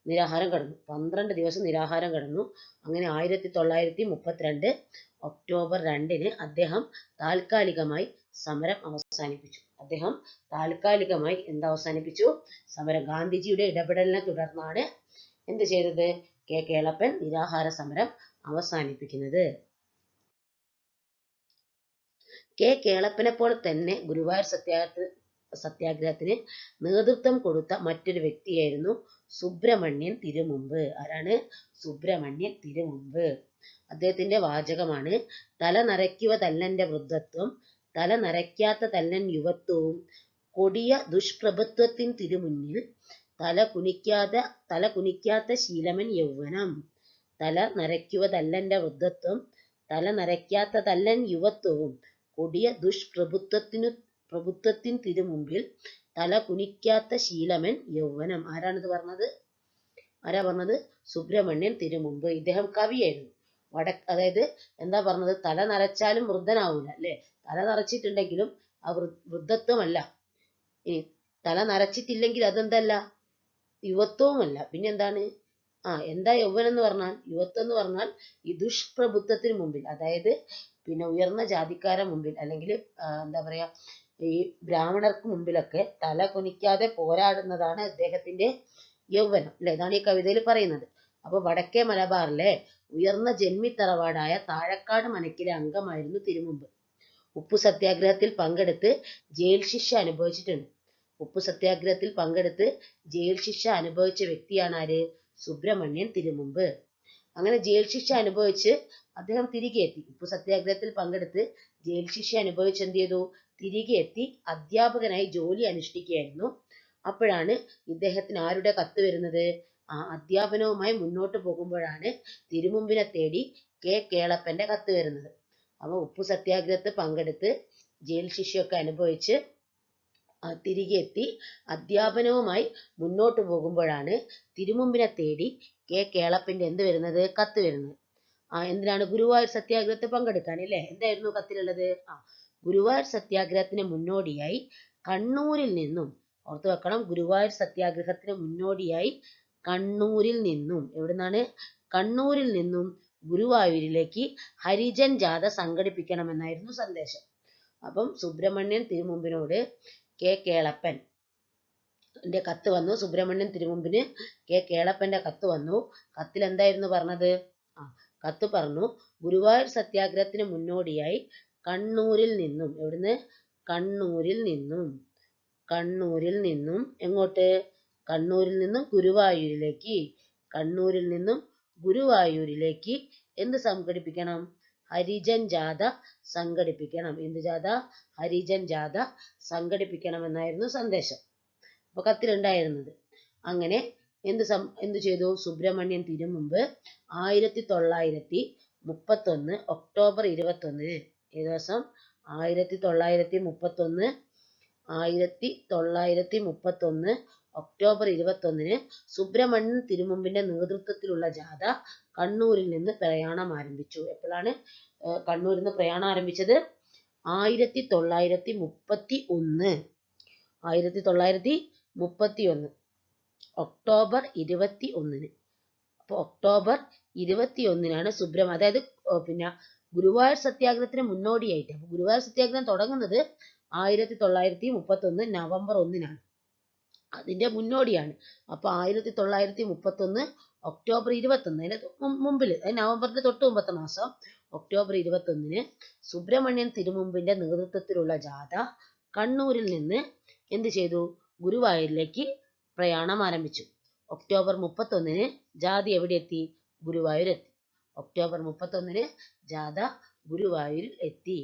നിരാഹാരം കടന്നു. 12 ദിവസം നിരാഹാരം കടന്നു. അങ്ങനെ 1932 ഒക്ടോബർ 2 അദ്ദേഹം താൽക്കാലികമായി സമരം അവസാനിപ്പിച്ചു. അവസാനിപ്പിച്ചു? സമരം. ഗാന്ധിജിയുടെ ഇടപെടലിനെ തുടർന്നാണ് എന്ത് ചെയ്തത്? കെ കേളപ്പൻ നിരാഹാര സമരം അവസാനിപ്പിക്കുന്നത്. കെ കേളപ്പനെ പോലെ തന്നെ ഗുരുവായൂർ സത്യാഗ്രഹത്തിന് നേതൃത്വം കൊടുത്ത മറ്റൊരു വ്യക്തിയായിരുന്നു സുബ്രഹ്മണ്യൻ തിരുമുമ്പ്. ആരാണ്? സുബ്രഹ്മണ്യൻ തിരുമുമ്പ്. അദ്ദേഹത്തിന്റെ വാചകമാണ്: തല നരയ്ക്കുവതല്ലെന്റെ വൃദ്ധത്വം, തല നരയ്ക്കാത്തതല്ലൻ യുവത്വവും, കൊടിയ ദുഷ്പ്രഭുത്വത്തിൻ തിരുമുന്നിൽ തല കുനിക്കാത്ത ശീലമൻ യൗവനം. തല നരയ്ക്കുവതല്ലെന്റെ വൃദ്ധത്വം, തല നരയ്ക്കാത്തതല്ലൻ യുവത്വവും, കൊടിയ ദുഷ്പ്രഭുത്വത്തിൻ തിരുമുമ്പിൽ തല കുനിക്കാത്ത ശീലമൻ യൗവനം. ആരാണിത് പറഞ്ഞത്? സുബ്രഹ്മണ്യൻ തിരുമുമ്പ്. ഇദ്ദേഹം കവിയായിരുന്നു. അതായത് എന്താ പറഞ്ഞത്? തല നരച്ചാലും വൃദ്ധനാവൂല അല്ലെ? തല നരച്ചിട്ടുണ്ടെങ്കിലും ആ വൃദ്ധത്വമല്ല. ഇനി തല നരച്ചിട്ടില്ലെങ്കിൽ അതെന്തല്ല? യുവത്വവുമല്ല. പിന്നെന്താണ്? എന്താ യൗവനം എന്ന് പറഞ്ഞാൽ? യുവത്വം എന്ന് പറഞ്ഞാൽ ഈ ദുഷ്പ്രഭുത്വത്തിന് മുമ്പിൽ, അതായത് ഉയർന്ന ജാതിക്കാരുടെ മുമ്പിൽ, അല്ലെങ്കിൽ എന്താ പറയാ, ഈ ബ്രാഹ്മണർക്ക് മുമ്പിലൊക്കെ തല കുനിക്കാതെ പോരാടുന്നതാണ് അദ്ദേഹത്തിന്റെ യൗവനം അല്ലെ? ഇതാണ് ഈ കവിതയിൽ പറയുന്നത്. അപ്പൊ വടക്കേ മലബാറിലെ ഉയർന്ന ജന്മിത്തറവാടായ താഴക്കാട് മനക്കിലെ അംഗമായിരുന്നു തിരുമുമ്പ്. ഉപ്പു സത്യാഗ്രഹത്തിൽ പങ്കെടുത്ത് ജയിൽ ശിക്ഷ അനുഭവിച്ചിട്ടുണ്ട്. അനുഭവിച്ച വ്യക്തിയാണ് ആര്? സുബ്രഹ്മണ്യൻ തിരുമുമ്പ്. അങ്ങനെ ജയിൽ ശിക്ഷ അനുഭവിച്ച് അദ്ദേഹം തിരികെ എത്തി. ഉപ്പു സത്യാഗ്രഹത്തിൽ പങ്കെടുത്ത് ജയിൽ ശിക്ഷ അനുഭവിച്ച് എന്ത് ചെയ്തു? തിരികെ എത്തി അധ്യാപകനായി ജോലി അനുഷ്ഠിക്കുകയായിരുന്നു. അപ്പോഴാണ് ഇദ്ദേഹത്തിന് ആരുടെ കത്ത് വരുന്നത്? അധ്യാപനവുമായി മുന്നോട്ട് പോകുമ്പോഴാണ് തിരുമുമ്പിനെ തേടി കെ കേളപ്പന്റെ കത്ത് വരുന്നത്. അപ്പൊ ഉപ്പു സത്യാഗ്രഹത്തിൽ പങ്കെടുത്ത് ജയിൽ ശിക്ഷയൊക്കെ അനുഭവിച്ച് തിരികെ എത്തി അധ്യാപനവുമായി മുന്നോട്ട് പോകുമ്പോഴാണ് തിരുമുമ്പിനെ തേടി കെ കേളപ്പന്റെ എന്ത് വരുന്നത്? കത്ത് വരുന്നത്. എന്തിനാണ്? ഗുരുവായൂർ സത്യാഗ്രഹത്തിൽ പങ്കെടുക്കാൻ അല്ലേ? എന്തായിരുന്നു കത്തിലുള്ളത്? ഗുരുവായൂർ സത്യാഗ്രഹത്തിന് മുന്നോടിയായി കണ്ണൂരിൽ നിന്നും, ഓർത്തു വെക്കണം, ഗുരുവായൂർ സത്യാഗ്രഹത്തിന് മുന്നോടിയായി കണ്ണൂരിൽ നിന്നും, എവിടുന്നാണ്? കണ്ണൂരിൽ നിന്നും ഗുരുവായൂരിലേക്ക് ഹരിജൻ ജാഥ സംഘടിപ്പിക്കണമെന്നായിരുന്നു സന്ദേശം. അപ്പം സുബ്രഹ്മണ്യൻ തിരുമുമ്പിനോട് കെ കേളപ്പൻ കത്ത് വന്നു. സുബ്രഹ്മണ്യൻ തിരുമുമ്പിന് കെ കേളപ്പന്റെ കത്ത് വന്നു. കത്തിൽ എന്തായിരുന്നു പറഞ്ഞത്? കത്ത് പറഞ്ഞു, ഗുരുവായൂർ സത്യാഗ്രഹത്തിന് മുന്നോടിയായി കണ്ണൂരിൽ നിന്നും, എവിടുന്ന്? കണ്ണൂരിൽ നിന്നും എങ്ങോട്ട്? കണ്ണൂരിൽ നിന്നും ഗുരുവായൂരിലേക്ക് എന്ത് സംഘടിപ്പിക്കണം? ഹരിജൻ ജാഥ സംഘടിപ്പിക്കണം. എന്ത് ജാഥ? ഹരിജൻ ജാഥ സംഘടിപ്പിക്കണമെന്നായിരുന്നു സന്ദേശം. അപ്പൊ കത്തിലുണ്ടായിരുന്നത്. അങ്ങനെ എന്ത് ചെയ്തു? സുബ്രഹ്മണ്യൻ തിരുമുമ്പ് 1931 ഒക്ടോബർ 21, ഏത് ദിവസം? 1931 ഒക്ടോബർ 21 സുബ്രഹ്മണ്യൻ തിരുമുമ്പിന്റെ നേതൃത്വത്തിലുള്ള ജാഥ കണ്ണൂരിൽ നിന്ന് പ്രയാണം ആരംഭിച്ചു. എപ്പോഴാണ് കണ്ണൂരിൽ നിന്ന് പ്രയാണം ആരംഭിച്ചത്? 1931 ഒക്ടോബർ 21. അപ്പൊ ഒക്ടോബർ 21 അതായത് ഗുരുവായൂർ സത്യാഗ്രഹത്തിന് മുന്നോടിയായിട്ട്. അപ്പൊ ഗുരുവായൂർ സത്യാഗ്രഹം തുടങ്ങുന്നത് 1931 നവംബർ 1. അതിന്റെ മുന്നോടിയാണ്. അപ്പൊ 1931 ഒക്ടോബർ 21, അതിന്റെ മുമ്പിൽ, നവംബറിന്റെ തൊട്ട് മുമ്പത്തെ മാസം ഒക്ടോബർ 21 സുബ്രഹ്മണ്യൻ തിരുമുമ്പിന്റെ നേതൃത്വത്തിലുള്ള ജാഥ കണ്ണൂരിൽ നിന്ന് എന്ത് ചെയ്തു? ഗുരുവായൂരിലേക്ക് പ്രയാണം ആരംഭിച്ചു. ഒക്ടോബർ 31 ജാഥ എവിടെ എത്തി? ഗുരുവായൂരെത്തി. ഒക്ടോബർ 31 ജാഥ ഗുരുവായൂരിൽ എത്തി.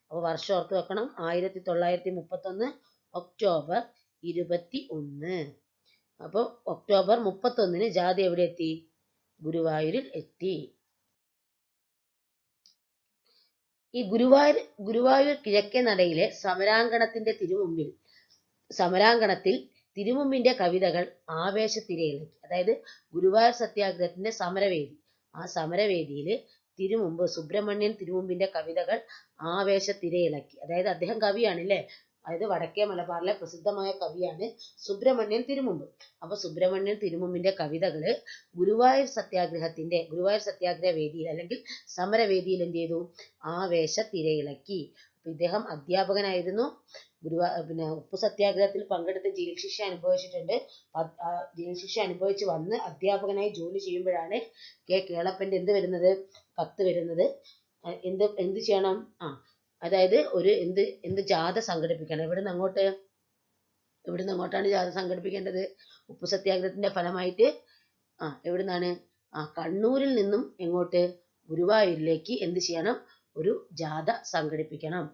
അപ്പോൾ വർഷം ഓർത്ത് വെക്കണം, 1931 ഒക്ടോബർ 21. അപ്പോൾ ഒക്ടോബർ 31 ജാഥ എവിടെ എത്തി? ഗുരുവായൂരിൽ എത്തി. ഈ ഗുരുവായൂർ കിഴക്കേ നടയിലെ സമരാങ്കണത്തിൽ തിരുമുമ്പിന്റെ കവിതകൾ ആവേശത്തിരയിളക്കി. അതായത് ഗുരുവായൂർ സത്യാഗ്രഹത്തിന്റെ സമരവേദി, ആ സമരവേദിയിൽ തിരുമുമ്പ് സുബ്രഹ്മണ്യൻ തിരുമുമ്പിന്റെ കവിതകൾ ആവേശത്തിരയിളക്കി. അതായത് അദ്ദേഹം കവിയാണ് അല്ലേ, അതായത് വടക്കേ മലബാറിലെ പ്രസിദ്ധമായ കവിയാണ് സുബ്രഹ്മണ്യൻ തിരുമുമ്പ്. അപ്പൊ സുബ്രഹ്മണ്യൻ തിരുമുമ്പിന്റെ കവിതകള് ഗുരുവായൂർ സത്യാഗ്രഹ വേദിയിൽ അല്ലെങ്കിൽ സമരവേദിയിൽ എന്ത് ചെയ്തു? ആവേശത്തിരയിളക്കി. അപ്പൊ ഇദ്ദേഹം അധ്യാപകനായിരുന്നു. ഉപ്പു സത്യാഗ്രഹത്തിൽ പങ്കെടുത്ത് ജയിൽ ശിക്ഷ അനുഭവിച്ചിട്ടുണ്ട്. ജയിൽ ശിക്ഷ അനുഭവിച്ച് വന്ന് അധ്യാപകനായി ജോലി ചെയ്യുമ്പോഴാണ് കേളപ്പന്റെ കത്ത് വരുന്നത്. എന്ത് ചെയ്യണം? അതായത് ഒരു എന്ത് ജാഥ സംഘടിപ്പിക്കണം. എവിടുന്ന് അങ്ങോട്ടാണ് ജാഥ സംഘടിപ്പിക്കേണ്ടത്? ഉപ്പു സത്യാഗ്രഹത്തിന്റെ ഫലമായിട്ട് എവിടുന്നാണ്? കണ്ണൂരിൽ നിന്നും എങ്ങോട്ട്? ഗുരുവായൂരിലേക്ക് എന്ത് ചെയ്യണം? ഒരു ജാഥ സംഘടിപ്പിക്കണം.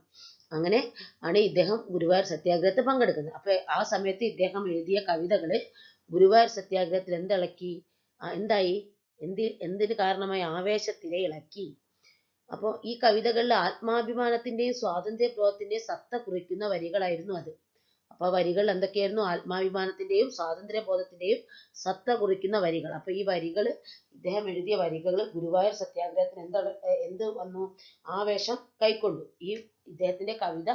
അങ്ങനെ ആണ് ഇദ്ദേഹം ഗുരുവായൂർ സത്യാഗ്രഹത്തിൽ പങ്കെടുക്കുന്നത്. അപ്പൊ ആ സമയത്ത് ഇദ്ദേഹം എഴുതിയ കവിതകള് ഗുരുവായൂർ സത്യാഗ്രഹത്തിൽ എന്തിന് കാരണമായി? ആവേശത്തിരയിളക്കി. അപ്പോൾ ഈ കവിതകളിൽ ആത്മാഭിമാനത്തിന്റെയും സ്വാതന്ത്ര്യബോധത്തിന്റെയും സത്ത കുറിക്കുന്ന വരികളായിരുന്നു അത്. അപ്പൊ വരികൾ എന്തൊക്കെയായിരുന്നു? ആത്മാഭിമാനത്തിന്റെയും സ്വാതന്ത്ര്യബോധത്തിന്റെയും സത്ത കുറിക്കുന്ന വരികൾ. അപ്പൊ ഈ വരികൾ, ഇദ്ദേഹം എഴുതിയ വരികൾ ഗുരുവായൂർ സത്യാഗ്രഹത്തിന് എന്ത് വന്നു? ആവേശം കൈക്കൊണ്ടു. ഈ ഇദ്ദേഹത്തിന്റെ കവിത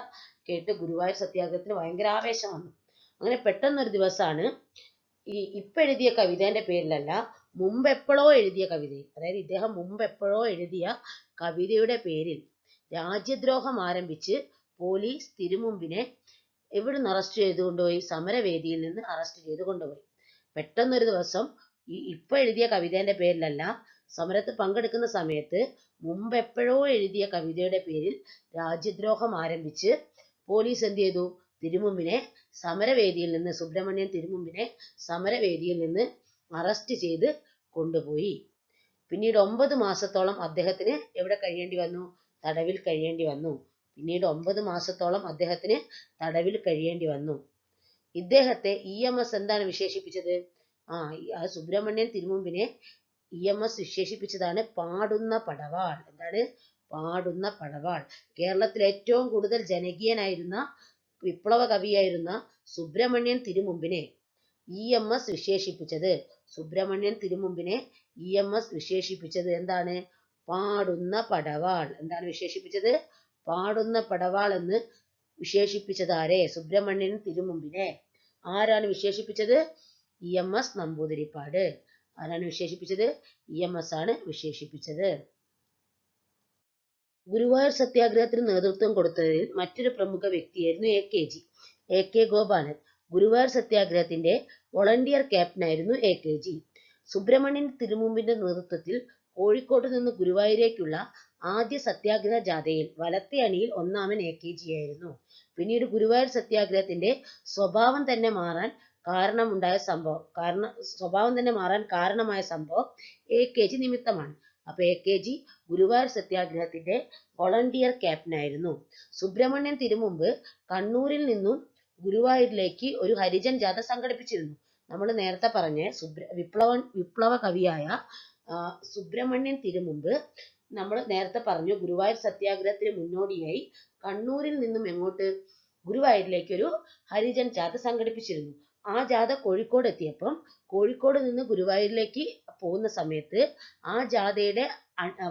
കേട്ട് ഗുരുവായൂർ സത്യാഗ്രഹത്തിന് ഭയങ്കര ആവേശം വന്നു. അങ്ങനെ പെട്ടെന്നൊരു ദിവസമാണ് ഇപ്പൊ എഴുതിയ കവിതേന്റെ പേരിലല്ല, മുമ്പെപ്പോഴോ എഴുതിയ കവിതയിൽ, അതായത് ഇദ്ദേഹം മുമ്പെപ്പോഴോ എഴുതിയ കവിതയുടെ പേരിൽ രാജ്യദ്രോഹം ആരംഭിച്ച് പോലീസ് തിരുമുമ്പിനെ എവിടുന്ന് അറസ്റ്റ് ചെയ്തു കൊണ്ടുപോയി? സമരവേദിയിൽ നിന്ന് അറസ്റ്റ് ചെയ്ത് കൊണ്ടുപോയി. പെട്ടെന്നൊരു ദിവസം ഇപ്പൊ എഴുതിയ കവിതേന്റെ പേരിലല്ല, സമരത്തിൽ പങ്കെടുക്കുന്ന സമയത്ത് മുമ്പെപ്പോഴോ എഴുതിയ കവിതയുടെ പേരിൽ രാജ്യദ്രോഹം ആരംഭിച്ച് പോലീസ് എന്ത് ചെയ്തു? സുബ്രഹ്മണ്യൻ തിരുമുമ്പിനെ സമരവേദിയിൽ നിന്ന് അറസ്റ്റ് ചെയ്ത് കൊണ്ടുപോയി. പിന്നീട് 9 മാസത്തോളം അദ്ദേഹത്തിന് എവിടെ കഴിയേണ്ടി വന്നു? തടവിൽ കഴിയേണ്ടി വന്നു. ഇദ്ദേഹത്തെ EMS എന്താണ് വിശേഷിപ്പിച്ചത്? സുബ്രഹ്മണ്യൻ തിരുമുമ്പിനെ EMS വിശേഷിപ്പിച്ചതാണ് പാടുന്ന പടവാൾ. എന്താണ്? പാടുന്ന പടവാൾ. കേരളത്തിൽ ഏറ്റവും കൂടുതൽ ജനകീയനായിരുന്ന വിപ്ലവ കവിയായിരുന്ന സുബ്രഹ്മണ്യൻ തിരുമുമ്പിനെ EMS വിശേഷിപ്പിച്ചത് എന്താണ്? പാടുന്ന പടവാൾ. എന്താണ് വിശേഷിപ്പിച്ചത്? പാടുന്ന പടവാൾ എന്ന് വിശേഷിപ്പിച്ചത് ആരെ? സുബ്രഹ്മണ്യൻ തിരുമുമ്പിനെ. ആരാണ് വിശേഷിപ്പിച്ചത്? EMS നമ്പൂതിരിപ്പാട്. ആരാണ് വിശേഷിപ്പിച്ചത്? EMS ആണ് വിശേഷിപ്പിച്ചത്. ഗുരുവായൂർ സത്യാഗ്രഹത്തിന് നേതൃത്വം കൊടുത്തതിൽ മറ്റൊരു പ്രമുഖ വ്യക്തിയായിരുന്നു AK ഗോപാലൻ. ഗുരുവായൂർ സത്യാഗ്രഹത്തിന്റെ വോളണ്ടിയർ ക്യാപ്റ്റനായിരുന്നു AKG. സുബ്രഹ്മണ്യൻ തിരുമുമ്പിന്റെ നേതൃത്വത്തിൽ കോഴിക്കോട് നിന്ന് ഗുരുവായൂരേക്കുള്ള ആദ്യ സത്യാഗ്രഹ ജാഥയിൽ വലത്തെ അണിയിൽ ഒന്നാമൻ AKG ആയിരുന്നു. പിന്നീട് ഗുരുവായൂർ സത്യാഗ്രഹത്തിന്റെ സ്വഭാവം തന്നെ മാറാൻ കാരണമായ സംഭവം AKG നിമിത്തമാണ്. അപ്പൊ AKG ഗുരുവായൂർ സത്യാഗ്രഹത്തിന്റെ വോളണ്ടിയർ ക്യാപ്റ്റനായിരുന്നു. സുബ്രഹ്മണ്യൻ തിരുമുമ്പ് കണ്ണൂരിൽ നിന്നും ഗുരുവായൂരിലേക്ക് ഒരു ഹരിജൻ ജാഥ സംഘടിപ്പിച്ചിരുന്നു. നമ്മൾ നേരത്തെ പറഞ്ഞ വിപ്ലവ കവിയായ സുബ്രഹ്മണ്യൻ തിരുമുമ്പ് നമ്മൾ നേരത്തെ പറഞ്ഞു ഗുരുവായൂർ സത്യാഗ്രഹത്തിന് മുന്നോടിയായി കണ്ണൂരിൽ നിന്നും എങ്ങോട്ട്? ഗുരുവായൂരിലേക്ക് ഒരു ഹരിജൻ ജാഥ സംഘടിപ്പിച്ചിരുന്നു. ആ ജാഥ കോഴിക്കോട് എത്തിയപ്പം കോഴിക്കോട് നിന്ന് ഗുരുവായൂരിലേക്ക് പോകുന്ന സമയത്ത് ആ ജാഥയുടെ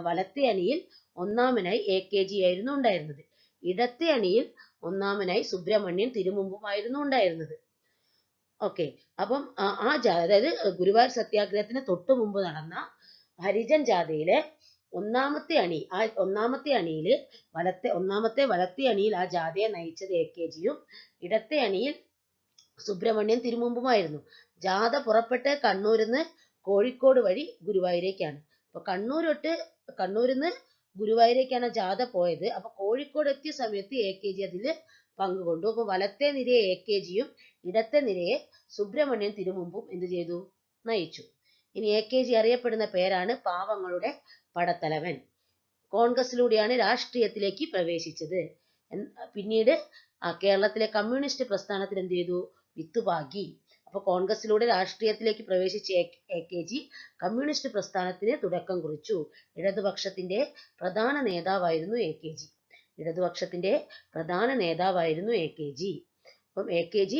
വലത്തെ അണിയിൽ ഒന്നാമനായി AKG ആയിരുന്നു ഉണ്ടായിരുന്നത്. ഇടത്തെ അണിയിൽ ഒന്നാമനായി സുബ്രഹ്മണ്യൻ തിരുമുമ്പുമായിരുന്നു ഉണ്ടായിരുന്നത്. ഓക്കെ, അപ്പം ആ ജാഥ, അതായത് ഗുരുവായൂർ സത്യാഗ്രഹത്തിന് തൊട്ടു മുമ്പ് നടന്ന ഹരിജൻ ജാഥയിലെ ഒന്നാമത്തെ വലത്തെ അണിയിൽ ആ ജാഥയെ നയിച്ചത് AKGയും ഇടത്തെ അണിയിൽ സുബ്രഹ്മണ്യൻ തിരുമുമ്പുമായിരുന്നു. ജാഥ പുറപ്പെട്ട് കണ്ണൂരിൽ നിന്ന് കോഴിക്കോട് വഴി ഗുരുവായൂരേക്കാണ്. അപ്പൊ കണ്ണൂരിൽ നിന്ന് ഗുരുവായൂരേക്കാണ് ജാഥ പോയത്. അപ്പൊ കോഴിക്കോട് എത്തിയ സമയത്ത് AKG അതില് പങ്കുകൊണ്ടു. അപ്പൊ വലത്തെ നിരയെ AKGയും ഇടത്തെ നിരയെ സുബ്രഹ്മണ്യൻ തിരുമുമ്പും എന്ത് ചെയ്തു? നയിച്ചു. ഇനി AKG അറിയപ്പെടുന്ന പേരാണ് പാവങ്ങളുടെ പടത്തലവൻ. കോൺഗ്രസിലൂടെയാണ് രാഷ്ട്രീയത്തിലേക്ക് പ്രവേശിച്ചത്. പിന്നീട് കേരളത്തിലെ കമ്മ്യൂണിസ്റ്റ് പ്രസ്ഥാനത്തിന് എന്ത് ചെയ്തു? വിത്തുപാകി. അപ്പൊ കോൺഗ്രസിലൂടെ രാഷ്ട്രീയത്തിലേക്ക് പ്രവേശിച്ച AKG കമ്മ്യൂണിസ്റ്റ് പ്രസ്ഥാനത്തിന് തുടക്കം കുറിച്ചു. ഇടതുപക്ഷത്തിന്റെ പ്രധാന നേതാവായിരുന്നു AKG. ഇടതുപക്ഷത്തിന്റെ പ്രധാന നേതാവായിരുന്നു AKG. അപ്പം AKG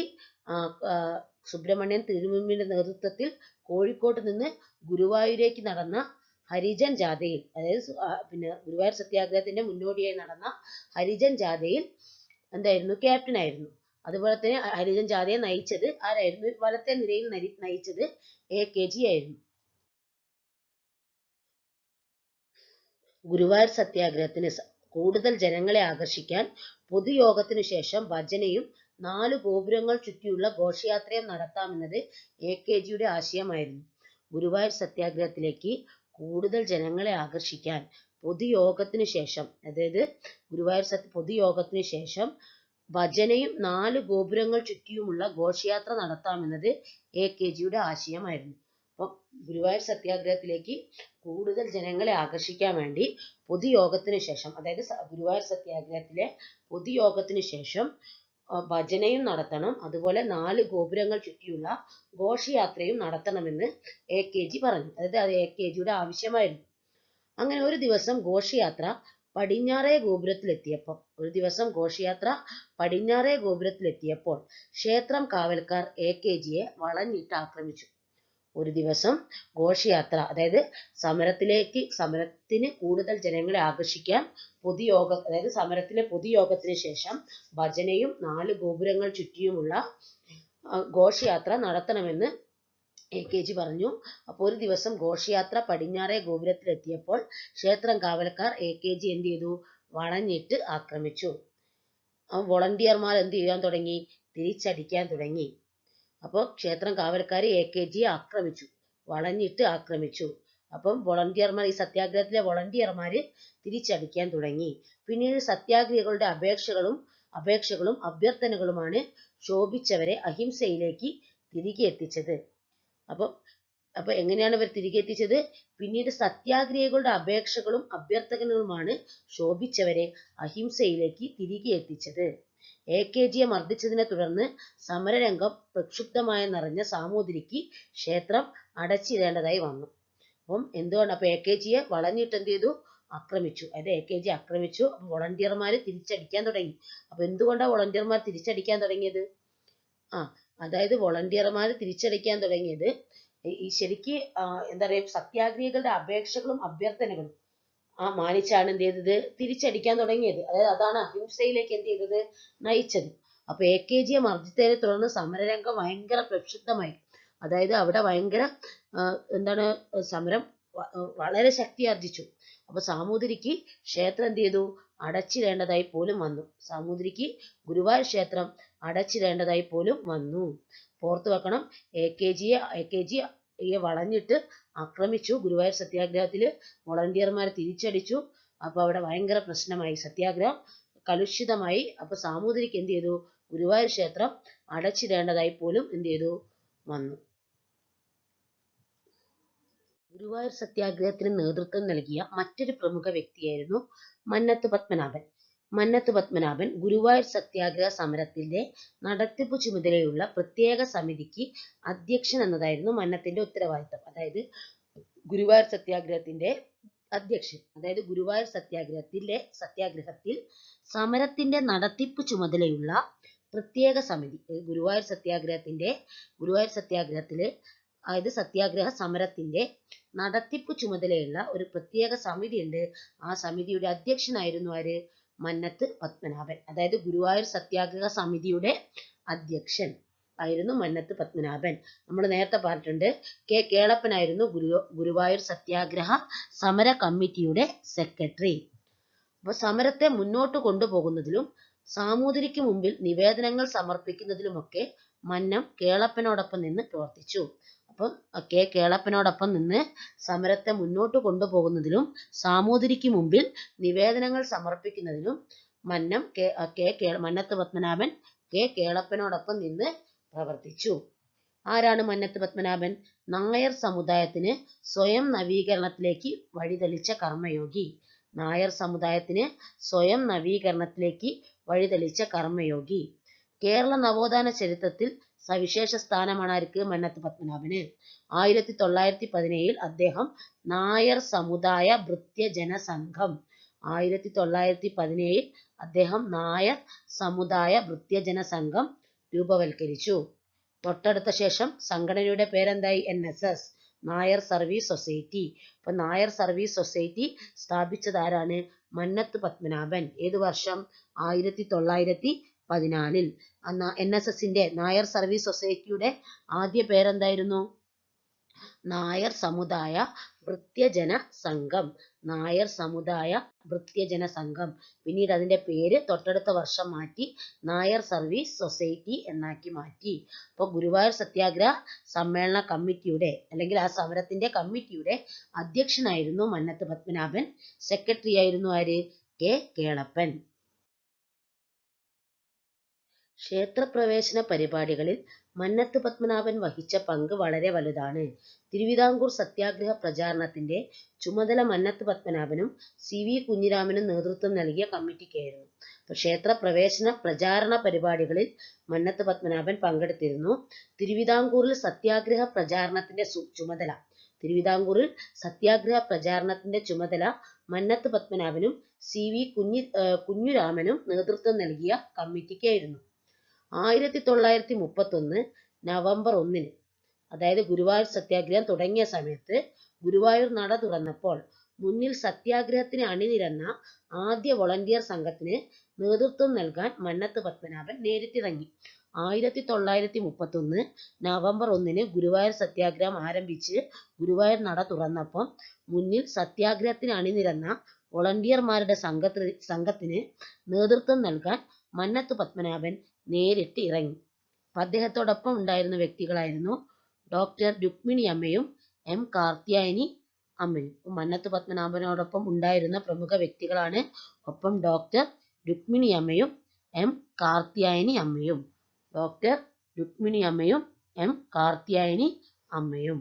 സുബ്രഹ്മണ്യൻ തിരുമുമ്പിന്റെ നേതൃത്വത്തിൽ കോഴിക്കോട്ട് നിന്ന് ഗുരുവായൂരേക്ക് നടന്ന ഹരിജൻ ജാഥയിൽ, അതായത് ഗുരുവായൂർ സത്യാഗ്രഹത്തിന്റെ മുന്നോടിയായി നടന്ന ഹരിജൻ ജാഥയിൽ എന്തായിരുന്നു? ക്യാപ്റ്റൻ ആയിരുന്നു. അതുപോലെ തന്നെ ഹരിജൻ ജാഥയെ നയിച്ചത് ആരായിരുന്നു? വലത്തെ നിരയിൽ നയിച്ചത് AKG ആയിരുന്നു. ഗുരുവായൂർ സത്യാഗ്രഹത്തിന് കൂടുതൽ ജനങ്ങളെ ആകർഷിക്കാൻ പൊതുയോഗത്തിനു ശേഷം ഭജനയും 4 ഗോപുരങ്ങൾ ചുറ്റിയുള്ള ഘോഷയാത്രയും നടത്താമെന്നത് AKGയുടെ ആശയമായിരുന്നു. ഗുരുവായൂർ സത്യാഗ്രഹത്തിലേക്ക് കൂടുതൽ ജനങ്ങളെ ആകർഷിക്കാൻ പൊതുയോഗത്തിനു ശേഷം, അതായത് ഗുരുവായൂർ പൊതുയോഗത്തിനു ശേഷം ഭജനയും 4 ഗോപുരങ്ങൾ ചുറ്റിയുമുള്ള ഘോഷയാത്ര നടത്താമെന്നത് AKGയുടെ ആശയമായിരുന്നു. അപ്പം ഗുരുവായൂർ സത്യാഗ്രഹത്തിലേക്ക് കൂടുതൽ ജനങ്ങളെ ആകർഷിക്കാൻ വേണ്ടി പൊതുയോഗത്തിനു ശേഷം, അതായത് ഗുരുവായൂർ സത്യാഗ്രഹത്തിലെ പൊതുയോഗത്തിനു ശേഷം ഭജനയും നടത്തണം, അതുപോലെ 4 ഗോപുരങ്ങൾ ചുറ്റിയുള്ള ഘോഷയാത്രയും നടത്തണമെന്ന് AKG പറഞ്ഞു. അതായത് അത് AKGയുടെ ആവശ്യമായിരുന്നു. അങ്ങനെ ഒരു ദിവസം ഘോഷയാത്ര പടിഞ്ഞാറേ ഗോപുരത്തിലെത്തിയപ്പോൾ ക്ഷേത്രം കാവൽക്കാർ AKGയെ വളഞ്ഞിട്ട് ആക്രമിച്ചു. ഒരു ദിവസം ഘോഷയാത്ര, അതായത് സമരത്തിന് കൂടുതൽ ജനങ്ങളെ ആകർഷിക്കാൻ അതായത് സമരത്തിലെ പൊതുയോഗത്തിന് ശേഷം ഭജനയും 4 ഗോപുരങ്ങൾ ചുറ്റിയുമുള്ള ഘോഷയാത്ര നടത്തണമെന്ന് AKG പറഞ്ഞു. അപ്പോൾ ഒരു ദിവസം ഘോഷയാത്ര പടിഞ്ഞാറേ ഗോപുരത്തിലെത്തിയപ്പോൾ ക്ഷേത്രം കാവൽക്കാർ AKG എന്ത് ചെയ്തു? വളഞ്ഞിട്ട് ആക്രമിച്ചു. വോളണ്ടിയർമാർ എന്ത് ചെയ്യാൻ തുടങ്ങി? തിരിച്ചടിക്കാൻ തുടങ്ങി. അപ്പോൾ ക്ഷേത്രം കാവൽക്കാർ AKGയെ ആക്രമിച്ചു, വളഞ്ഞിട്ട് ആക്രമിച്ചു. അപ്പം ഈ സത്യാഗ്രഹത്തിലെ വോളണ്ടിയർമാര് തിരിച്ചടിക്കാൻ തുടങ്ങി. പിന്നീട് സത്യാഗ്രഹികളുടെ അപേക്ഷകളും അഭ്യർത്ഥനകളുമാണ് ശോഭിച്ചവരെ അഹിംസയിലേക്ക് തിരികെ എത്തിച്ചത്. അപ്പൊ എങ്ങനെയാണ് ഇവർ തിരികെ എത്തിച്ചത്? പിന്നീട് സത്യാഗ്രഹികളുടെ അപേക്ഷകളും അഭ്യർത്ഥനകളുമാണ് ശോഭിച്ചവരെ അഹിംസയിലേക്ക് തിരികെ എത്തിച്ചത്. AKGയെ മർദ്ദിച്ചതിനെ തുടർന്ന് സമരരംഗം പ്രക്ഷുബ്ധമായെന്നറിഞ്ഞ സാമൂതിരിക്ക് ക്ഷേത്രം അടച്ചിടേണ്ടതായി വന്നു. അപ്പം എന്തുകൊണ്ട്? അപ്പൊ AKGയെ വളഞ്ഞിട്ട് എന്ത് ചെയ്തു? ആക്രമിച്ചു. അതായത് AKG ആക്രമിച്ചു. വോളണ്ടിയർമാർ തിരിച്ചടിക്കാൻ തുടങ്ങി. അപ്പൊ എന്തുകൊണ്ടാണ് വോളണ്ടിയർമാർ തിരിച്ചടിക്കാൻ തുടങ്ങിയത്? അതായത് വോളണ്ടിയർമാർ തിരിച്ചടിക്കാൻ തുടങ്ങിയത് ശരിക്ക് എന്താ പറയുക, സത്യാഗ്രഹികളുടെ അപേക്ഷകളും അഭ്യർത്ഥനകളും മാനിച്ചാണ് എന്ത് ചെയ്തത്? തിരിച്ചടിക്കാൻ തുടങ്ങിയത്. അതായത് അതാണ് അഹിംസയിലേക്ക് എന്ത് ചെയ്തത്? നയിച്ചത്. അപ്പൊ AKGയെ മർദ്ദിച്ചതിനെ തുടർന്ന് സമരരംഗം ഭയങ്കര പ്രക്ഷുബ്ധമായി. അതായത് അവിടെ ഭയങ്കര സമരം വളരെ ശക്തിയാർജിച്ചു. അപ്പൊ സാമൂതിരിക്ക് ക്ഷേത്രം എന്ത് ചെയ്തു? അടച്ചിടേണ്ടതായി പോലും വന്നു. സാമൂതിരിക്ക് ഗുരുവായൂർ ക്ഷേത്രം അടച്ചിടേണ്ടതായി പോലും വന്നു. ഓർത്തു വെക്കണം, AKGയെ വളഞ്ഞിട്ട് ആക്രമിച്ചു. ഗുരുവായൂർ സത്യാഗ്രഹത്തില് വോളണ്ടിയർമാർ തിരിച്ചടിച്ചു. അപ്പൊ അവിടെ ഭയങ്കര പ്രശ്നമായി, സത്യാഗ്രഹം കലുഷിതമായി. അപ്പൊ സാമൂതിരിക്ക് എന്ത് ചെയ്തു? ഗുരുവായൂർ ക്ഷേത്രം അടച്ചിടേണ്ടതായി പോലും എന്ത് ചെയ്തു? വന്നു. ഗുരുവായൂർ സത്യാഗ്രഹത്തിന് നേതൃത്വം നൽകിയ മറ്റൊരു പ്രമുഖ വ്യക്തിയായിരുന്നു മന്നത്ത് പത്മനാഭൻ. മന്നത്ത് പത്മനാഭൻ ഗുരുവായൂർ സത്യാഗ്രഹ സമരത്തിന്റെ നടത്തിപ്പ് ചുമതലയുള്ള പ്രത്യേക സമിതിക്ക് അധ്യക്ഷൻ എന്നതായിരുന്നു മന്നത്തിന്റെ ഉത്തരവാദിത്തം. അതായത് ഗുരുവായൂർ സത്യാഗ്രഹത്തിന്റെ അധ്യക്ഷൻ, അതായത് ഗുരുവായൂർ സത്യാഗ്രഹത്തിൽ സമരത്തിന്റെ നടത്തിപ്പ് ചുമതലയുള്ള പ്രത്യേക സമിതി. ഗുരുവായൂർ സത്യാഗ്രഹത്തില് അതായത് സത്യാഗ്രഹ സമരത്തിന്റെ നടത്തിപ്പ് ചുമതലയുള്ള ഒരു പ്രത്യേക സമിതി ഉണ്ട്. ആ സമിതിയുടെ അധ്യക്ഷനായിരുന്നു ആര്? മന്നത്ത് പത്മനാഭൻ. അതായത് ഗുരുവായൂർ സത്യാഗ്രഹ സമിതിയുടെ അധ്യക്ഷൻ ആയിരുന്നു മന്നത്ത് പത്മനാഭൻ. നമ്മൾ നേരത്തെ പറഞ്ഞിട്ടുണ്ട്, കേളപ്പനായിരുന്നു ഗുരുവായൂർ സത്യാഗ്രഹ സമര കമ്മിറ്റിയുടെ സെക്രട്ടറി. അപ്പൊ സമരത്തെ മുന്നോട്ട് കൊണ്ടുപോകുന്നതിലും സാമൂതിരിക്ക് മുമ്പിൽ നിവേദനങ്ങൾ സമർപ്പിക്കുന്നതിലുമൊക്കെ മന്നം കേളപ്പനോടൊപ്പം നിന്ന് പ്രവർത്തിച്ചു. അപ്പം കെ കേളപ്പനോടൊപ്പം നിന്ന് സമരത്തെ മുന്നോട്ട് കൊണ്ടുപോകുന്നതിലും സാമൂതിരിക്ക് മുമ്പിൽ നിവേദനങ്ങൾ സമർപ്പിക്കുന്നതിനും മന്നത്ത് പത്മനാഭൻ കെ കേളപ്പനോടൊപ്പം നിന്ന് പ്രവർത്തിച്ചു. ആരാണ് മന്നത്ത് പത്മനാഭൻ? നായർ സമുദായത്തിന് സ്വയം നവീകരണത്തിലേക്ക് വഴിതെളിച്ച കർമ്മയോഗി. നായർ സമുദായത്തിന് സ്വയം നവീകരണത്തിലേക്ക് വഴിതെളിച്ച കർമ്മയോഗി. കേരള നവോത്ഥാന ചരിത്രത്തിൽ സവിശേഷ സ്ഥാനമാണ് ആർക്ക്? മന്നത്ത് പത്മനാഭന്. 1917 അദ്ദേഹം നായർ സമുദായ ഭൃത്യജന സംഘം 1917 അദ്ദേഹം നായർ സമുദായ ഭൃത്യജന സംഘം രൂപവൽക്കരിച്ചു. തൊട്ടടുത്ത ശേഷം സംഘടനയുടെ പേരെന്തായി? NSS, Nair service society. അപ്പൊ നായർ സർവീസ് സൊസൈറ്റി സ്ഥാപിച്ചത് ആരാണ്? മന്നത്ത് പത്മനാഭൻ. ഏത് വർഷം? 1914. NSSന്റെ നായർ സർവീസ് സൊസൈറ്റിയുടെ ആദ്യ പേരെന്തായിരുന്നു? നായർ സമുദായ ഭൃത്യജന സംഘം. നായർ സമുദായ ഭൃത്യജന സംഘം. പിന്നീട് അതിന്റെ പേര് തൊട്ടടുത്ത വർഷം മാറ്റി നായർ സർവീസ് സൊസൈറ്റി എന്നാക്കി മാറ്റി. അപ്പോൾ ഗുരുവായൂർ സത്യാഗ്രഹ സമ്മേളന കമ്മിറ്റിയുടെ അല്ലെങ്കിൽ ആ സമരത്തിന്റെ കമ്മിറ്റിയുടെ അധ്യക്ഷനായിരുന്നു മന്നത്ത് പത്മനാഭൻ. സെക്രട്ടറി ആയിരുന്നു ആര്? കെ കേളപ്പൻ. ക്ഷേത്രപ്രവേശന പരിപാടികളിൽ മന്നത്ത് പത്മനാഭൻ വഹിച്ച പങ്ക് വളരെ വലുതാണ്. തിരുവിതാംകൂർ സത്യാഗ്രഹ പ്രചാരണത്തിന്റെ ചുമതല മന്നത്ത് പത്മനാഭനും CV കുഞ്ഞിരാമനും നേതൃത്വം നൽകിയ കമ്മിറ്റിക്കായിരുന്നു. അപ്പോൾ ക്ഷേത്രപ്രവേശന പ്രചാരണ പരിപാടികളിൽ മന്നത്ത് പത്മനാഭൻ പങ്കെടുത്തിരുന്നു. തിരുവിതാംകൂറിൽ സത്യാഗ്രഹ പ്രചാരണത്തിന്റെ ചുമതല മന്നത്ത് പത്മനാഭനും CV കുഞ്ഞിരാമനും നേതൃത്വം നൽകിയ കമ്മിറ്റിക്കായിരുന്നു. 1931 നവംബർ 1 അതായത് ഗുരുവായൂർ സത്യാഗ്രഹം തുടങ്ങിയ സമയത്ത് ഗുരുവായൂർ നട തുറന്നപ്പോൾ മുന്നിൽ സത്യാഗ്രഹത്തിന് അണിനിരന്ന ആദ്യ വോളണ്ടിയർ സംഘത്തിന് നേതൃത്വം നൽകാൻ മന്നത്ത് പത്മനാഭൻ നേരിട്ടിറങ്ങി. 1931 നവംബർ 1 ഗുരുവായൂർ സത്യാഗ്രഹം ആരംഭിച്ച് ഗുരുവായൂർ നട തുറന്നപ്പോൾ മുന്നിൽ സത്യാഗ്രഹത്തിന് അണിനിരന്ന വോളണ്ടിയർമാരുടെ സംഘത്തിന് നേതൃത്വം നൽകാൻ മന്നത്ത് പത്മനാഭൻ നേരിട്ട് ഇറങ്ങി. അദ്ദേഹത്തോടൊപ്പം ഉണ്ടായിരുന്ന വ്യക്തികളായിരുന്നു ഡോക്ടർ രുക്മിണി അമ്മയും M കാർത്യായനി അമ്മയും. മന്നത്ത് പത്മനാഭനോടൊപ്പം ഉണ്ടായിരുന്ന പ്രമുഖ വ്യക്തികളാണ് ഒപ്പം ഡോക്ടർ രുക്മിണി അമ്മയും M കാർത്യായനി അമ്മയും. ഡോക്ടർ രുക്മിണി അമ്മയും M കാർത്യായനി അമ്മയും.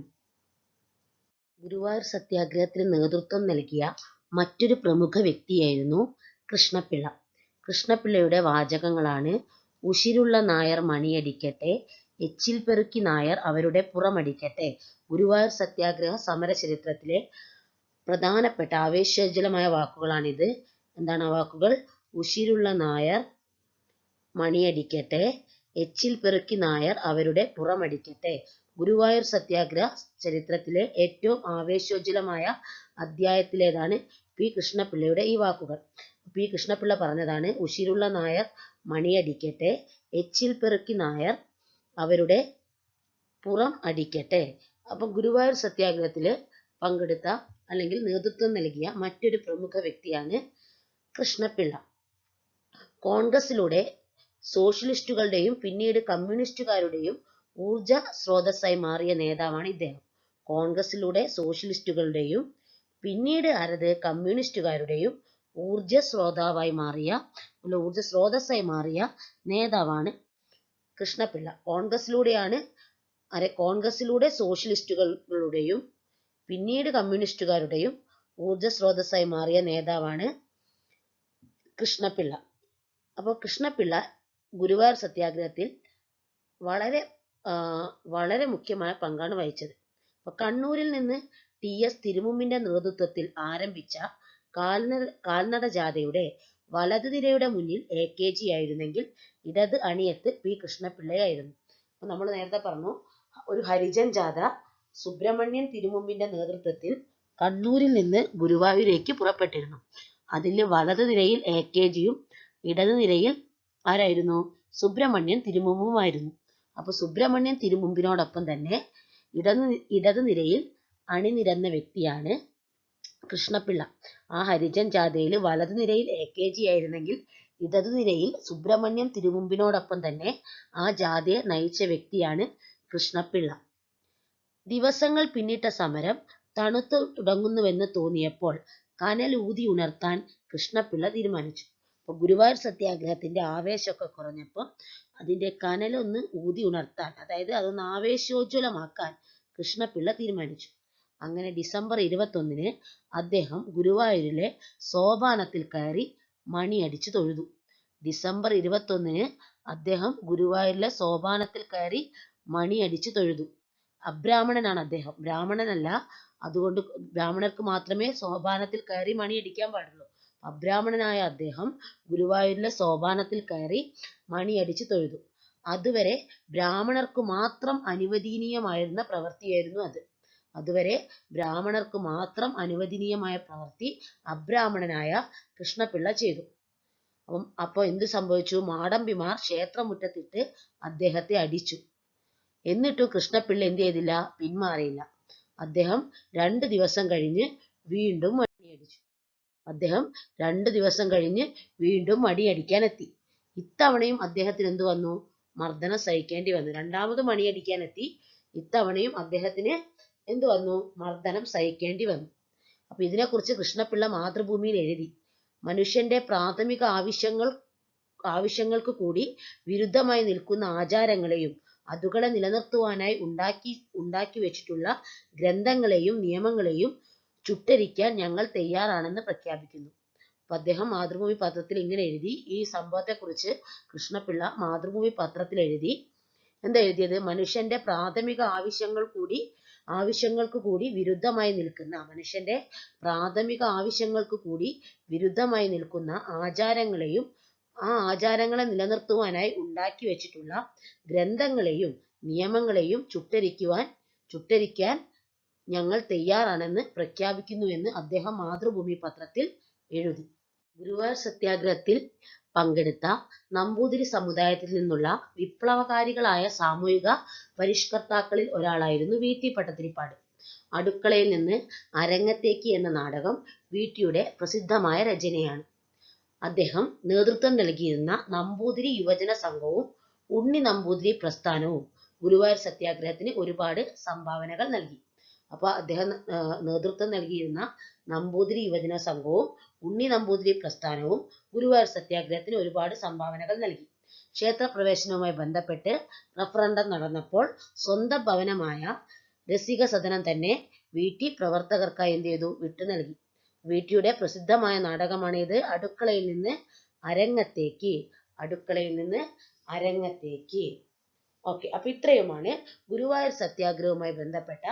ഗുരുവായൂർ സത്യാഗ്രഹത്തിന് നേതൃത്വം നൽകിയ മറ്റൊരു പ്രമുഖ വ്യക്തിയായിരുന്നു കൃഷ്ണപിള്ള. കൃഷ്ണപിള്ളയുടെ വാചകങ്ങളാണ്: ഉശിരുള്ള നായർ മണിയടിക്കട്ടെ, എച്ചിൽ പെറുക്കി നായർ അവരുടെ പുറമടിക്കട്ടെ. ഗുരുവായൂർ സത്യാഗ്രഹ സമര ചരിത്രത്തിലെ പ്രധാനപ്പെട്ട ആവേശോജ്വലമായ വാക്കുകളാണിത്. എന്താണ് ആ വാക്കുകൾ? ഉശിരുള്ള നായർ മണിയടിക്കട്ടെ, എച്ചിൽ പെറുക്കി നായർ അവരുടെ പുറമടിക്കട്ടെ. ഗുരുവായൂർ സത്യാഗ്രഹ ചരിത്രത്തിലെ ഏറ്റവും ആവേശോജ്വലമായ അധ്യായത്തിലേതാണ് പി കൃഷ്ണപിള്ളയുടെ ഈ വാക്കുകൾ. പി കൃഷ്ണപിള്ള പറഞ്ഞതാണ്: ഉശിരുള്ള നായർ മണിയടിക്കട്ടെ, എച്ചിൽ പെറുക്കി നായർ അവരുടെ പുറം അടിക്കട്ടെ. അപ്പം ഗുരുവായൂർ സത്യാഗ്രഹത്തിൽ പങ്കെടുത്ത അല്ലെങ്കിൽ നേതൃത്വം നൽകിയ മറ്റൊരു പ്രമുഖ വ്യക്തിയാണ് കൃഷ്ണപിള്ള. കോൺഗ്രസിലൂടെ സോഷ്യലിസ്റ്റുകളുടെയും പിന്നീട് കമ്മ്യൂണിസ്റ്റുകാരുടെയും ഊർജ സ്രോതസ്സായി മാറിയ നേതാവാണ് ഇദ്ദേഹം. കോൺഗ്രസിലൂടെ സോഷ്യലിസ്റ്റുകളുടെയും പിന്നീട് കമ്മ്യൂണിസ്റ്റുകാരുടെയും ഊർജ സ്രോതസ്സായി മാറിയ നേതാവാണ് കൃഷ്ണപിള്ള. കോൺഗ്രസിലൂടെ സോഷ്യലിസ്റ്റുകളുടെയും പിന്നീട് കമ്മ്യൂണിസ്റ്റുകാരുടെയും ഊർജ സ്രോതസ്സായി മാറിയ നേതാവാണ് കൃഷ്ണപിള്ള. അപ്പോൾ കൃഷ്ണപിള്ള ഗുരുവായൂർ സത്യാഗ്രഹത്തിൽ വളരെ മുഖ്യമായ പങ്കാണ് വഹിച്ചത്. അപ്പോൾ കണ്ണൂരിൽ നിന്ന് TS തിരുമുമ്പിന്റെ നേതൃത്വത്തിൽ ആരംഭിച്ച കാൽനട ജാഥയുടെ വലതുനിരയുടെ മുന്നിൽ AKG ആയിരുന്നെങ്കിൽ ഇടത് അണിയത്ത് P കൃഷ്ണപിള്ളയായിരുന്നു. അപ്പൊ നമ്മൾ നേരത്തെ പറഞ്ഞു, ഒരു ഹരിജൻ ജാഥ സുബ്രഹ്മണ്യൻ തിരുമുമ്പിന്റെ നേതൃത്വത്തിൽ കണ്ണൂരിൽ നിന്ന് ഗുരുവായൂരേക്ക് പുറപ്പെട്ടിരുന്നു. അതിൽ വലതുനിരയിൽ AKGയും ഇടതുനിരയിൽ ആരായിരുന്നു? സുബ്രഹ്മണ്യൻ തിരുമുമ്പുമായിരുന്നു. അപ്പൊ സുബ്രഹ്മണ്യൻ തിരുമുമ്പിനോടൊപ്പം തന്നെ ഇടതുനിരയിൽ അണിനിരന്ന വ്യക്തിയാണ് കൃഷ്ണപിള്ള. ആ ഹരിജൻ ജാഥയിൽ വലതുനിരയിൽ AKG ആയിരുന്നെങ്കിൽ ഇടതുനിരയിൽ സുബ്രഹ്മണ്യം തിരുമുമ്പിനോടൊപ്പം തന്നെ ആ ജാഥയെ നയിച്ച വ്യക്തിയാണ് കൃഷ്ണപിള്ള. ദിവസങ്ങൾ പിന്നിട്ട സമരം തണുത്തു തുടങ്ങുന്നുവെന്ന് തോന്നിയപ്പോൾ കനൽ ഊതി ഉണർത്താൻ കൃഷ്ണപിള്ള തീരുമാനിച്ചു. അപ്പൊ ഗുരുവായൂർ സത്യാഗ്രഹത്തിന്റെ ആവേശമൊക്കെ കുറഞ്ഞപ്പോൾ അതിന്റെ കനലൊന്ന് ഊതി ഉണർത്താൻ, അതായത് അതൊന്ന് ആവേശോജ്വലമാക്കാൻ കൃഷ്ണപിള്ള തീരുമാനിച്ചു. അങ്ങനെ ഡിസംബർ 21 അദ്ദേഹം ഗുരുവായൂരിലെ സോപാനത്തിൽ കയറി മണിയടിച്ചു തൊഴുതു. ഡിസംബർ 21 അദ്ദേഹം ഗുരുവായൂരിലെ സോപാനത്തിൽ കയറി മണിയടിച്ചു തൊഴുതു. അബ്രാഹ്മണനാണ് അദ്ദേഹം, ബ്രാഹ്മണനല്ല. അതുകൊണ്ട് ബ്രാഹ്മണർക്ക് മാത്രമേ സോപാനത്തിൽ കയറി മണിയടിക്കാൻ പാടുള്ളൂ. അബ്രാഹ്മണനായ അദ്ദേഹം ഗുരുവായൂരിലെ സോപാനത്തിൽ കയറി മണിയടിച്ചു തൊഴുതു. അതുവരെ ബ്രാഹ്മണർക്ക് മാത്രം അനുവദനീയമായിരുന്ന പ്രവൃത്തിയായിരുന്നു അത്. അതുവരെ ബ്രാഹ്മണർക്ക് മാത്രം അനുവദനീയമായ പ്രവൃത്തി അബ്രാഹ്മണനായ കൃഷ്ണപിള്ള ചെയ്തു. അപ്പോൾ എന്ത് സംഭവിച്ചു? മാടമ്പിമാർ ക്ഷേത്രമുറ്റത്തിട്ട് അദ്ദേഹത്തെ അടിച്ചു. എന്നിട്ടും കൃഷ്ണപിള്ള എന്ത് ചെയ്തില്ല? പിന്മാറിയില്ല. അദ്ദേഹം 2 ദിവസം കഴിഞ്ഞ് വീണ്ടും മണിയടിച്ചു. മണിയടിക്കാനെത്തി. ഇത്തവണയും അദ്ദേഹത്തിന് എന്ത് വന്നു? മർദ്ദനം സഹിക്കേണ്ടി വന്നു. രണ്ടാമത് മണിയടിക്കാനെത്തി. ഇത്തവണയും അദ്ദേഹത്തിന് എന്ത് വന്നു? മർദ്ദനം സഹിക്കേണ്ടി വന്നു. അപ്പൊ ഇതിനെക്കുറിച്ച് കൃഷ്ണപിള്ള മാതൃഭൂമിയിൽ എഴുതി, മനുഷ്യന്റെ പ്രാഥമിക ആവശ്യങ്ങൾക്ക് കൂടി വിരുദ്ധമായി നിൽക്കുന്ന ആചാരങ്ങളെയും അതുകളെ നിലനിർത്തുവാനായി ഉണ്ടാക്കി വെച്ചിട്ടുള്ള ഗ്രന്ഥങ്ങളെയും നിയമങ്ങളെയും ചുട്ടരിക്കാൻ ഞങ്ങൾ തയ്യാറാണെന്ന് പ്രഖ്യാപിക്കുന്നു. അപ്പൊ അദ്ദേഹം മാതൃഭൂമി പത്രത്തിൽ ഇങ്ങനെ എഴുതി. ഈ സംഭവത്തെക്കുറിച്ച് കൃഷ്ണപിള്ള മാതൃഭൂമി പത്രത്തിൽ എഴുതി. എന്താ എഴുതിയത്? മനുഷ്യന്റെ പ്രാഥമിക ആവശ്യങ്ങൾക്ക് കൂടി വിരുദ്ധമായി നിൽക്കുന്ന ആചാരങ്ങളെയും ആ ആചാരങ്ങളെ നിലനിർത്തുവാനായി ഉണ്ടാക്കി വെച്ചിട്ടുള്ള ഗ്രന്ഥങ്ങളെയും നിയമങ്ങളെയും ചുട്ടരിക്കാൻ ഞങ്ങൾ തയ്യാറാണെന്ന് പ്രഖ്യാപിക്കുന്നുവെന്ന് അദ്ദേഹം മാതൃഭൂമി പത്രത്തിൽ എഴുതി. ഗുരുവായൂർ സത്യാഗ്രഹത്തിൽ പങ്കെടുത്ത നമ്പൂതിരി സമുദായത്തിൽ നിന്നുള്ള വിപ്ലവകാരികളായ സാമൂഹിക പരിഷ്കർത്താക്കളിൽ ഒരാളായിരുന്നു VT ഭട്ടതിരിപ്പാട്. അടുക്കളയിൽ നിന്ന് അരങ്ങത്തേക്ക് എന്ന നാടകം VTയുടെ പ്രസിദ്ധമായ രചനയാണ്. അദ്ദേഹം നേതൃത്വം നൽകിയിരുന്ന നമ്പൂതിരി യുവജന സംഘവും ഉണ്ണി നമ്പൂതിരി പ്രസ്ഥാനവും ഗുരുവായൂർ സത്യാഗ്രഹത്തിന് ഒരുപാട് സംഭാവനകൾ നൽകി. അപ്പോൾ അദ്ദേഹം നേതൃത്വം നൽകിയിരുന്ന നമ്പൂതിരി യുവജന സംഘവും ഉണ്ണി നമ്പൂതിരി പ്രസ്ഥാനവും ഗുരുവായൂർ സത്യാഗ്രഹത്തിന് ഒരുപാട് സംഭാവനകൾ നൽകി. ക്ഷേത്രപ്രവേശനവുമായി ബന്ധപ്പെട്ട് റഫറണ്ടം നടന്നപ്പോൾ സ്വന്തം ഭവനമായ രസിക സദനം തന്നെ VT പ്രവർത്തകർക്കായി എന്ത് ചെയ്തു? വിട്ടു നൽകി. VTയുടെ പ്രസിദ്ധമായ നാടകമാണ് ഇത്, അടുക്കളയിൽ നിന്ന് അരങ്ങത്തേക്ക്. ഓക്കെ, അപ്പൊ ഇത്രയുമാണ് ഗുരുവായൂർ സത്യാഗ്രഹവുമായി ബന്ധപ്പെട്ട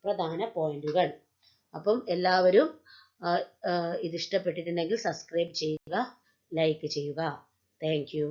പ്രധാന പോയിന്റുകൾ. അപ്പം എല്ലാവരും ഇത് ഇഷ്ടപ്പെട്ടിട്ടുണ്ടെങ്കിൽ സബ്സ്ക്രൈബ് ചെയ്യുക, ലൈക്ക് ചെയ്യുക. Thank you.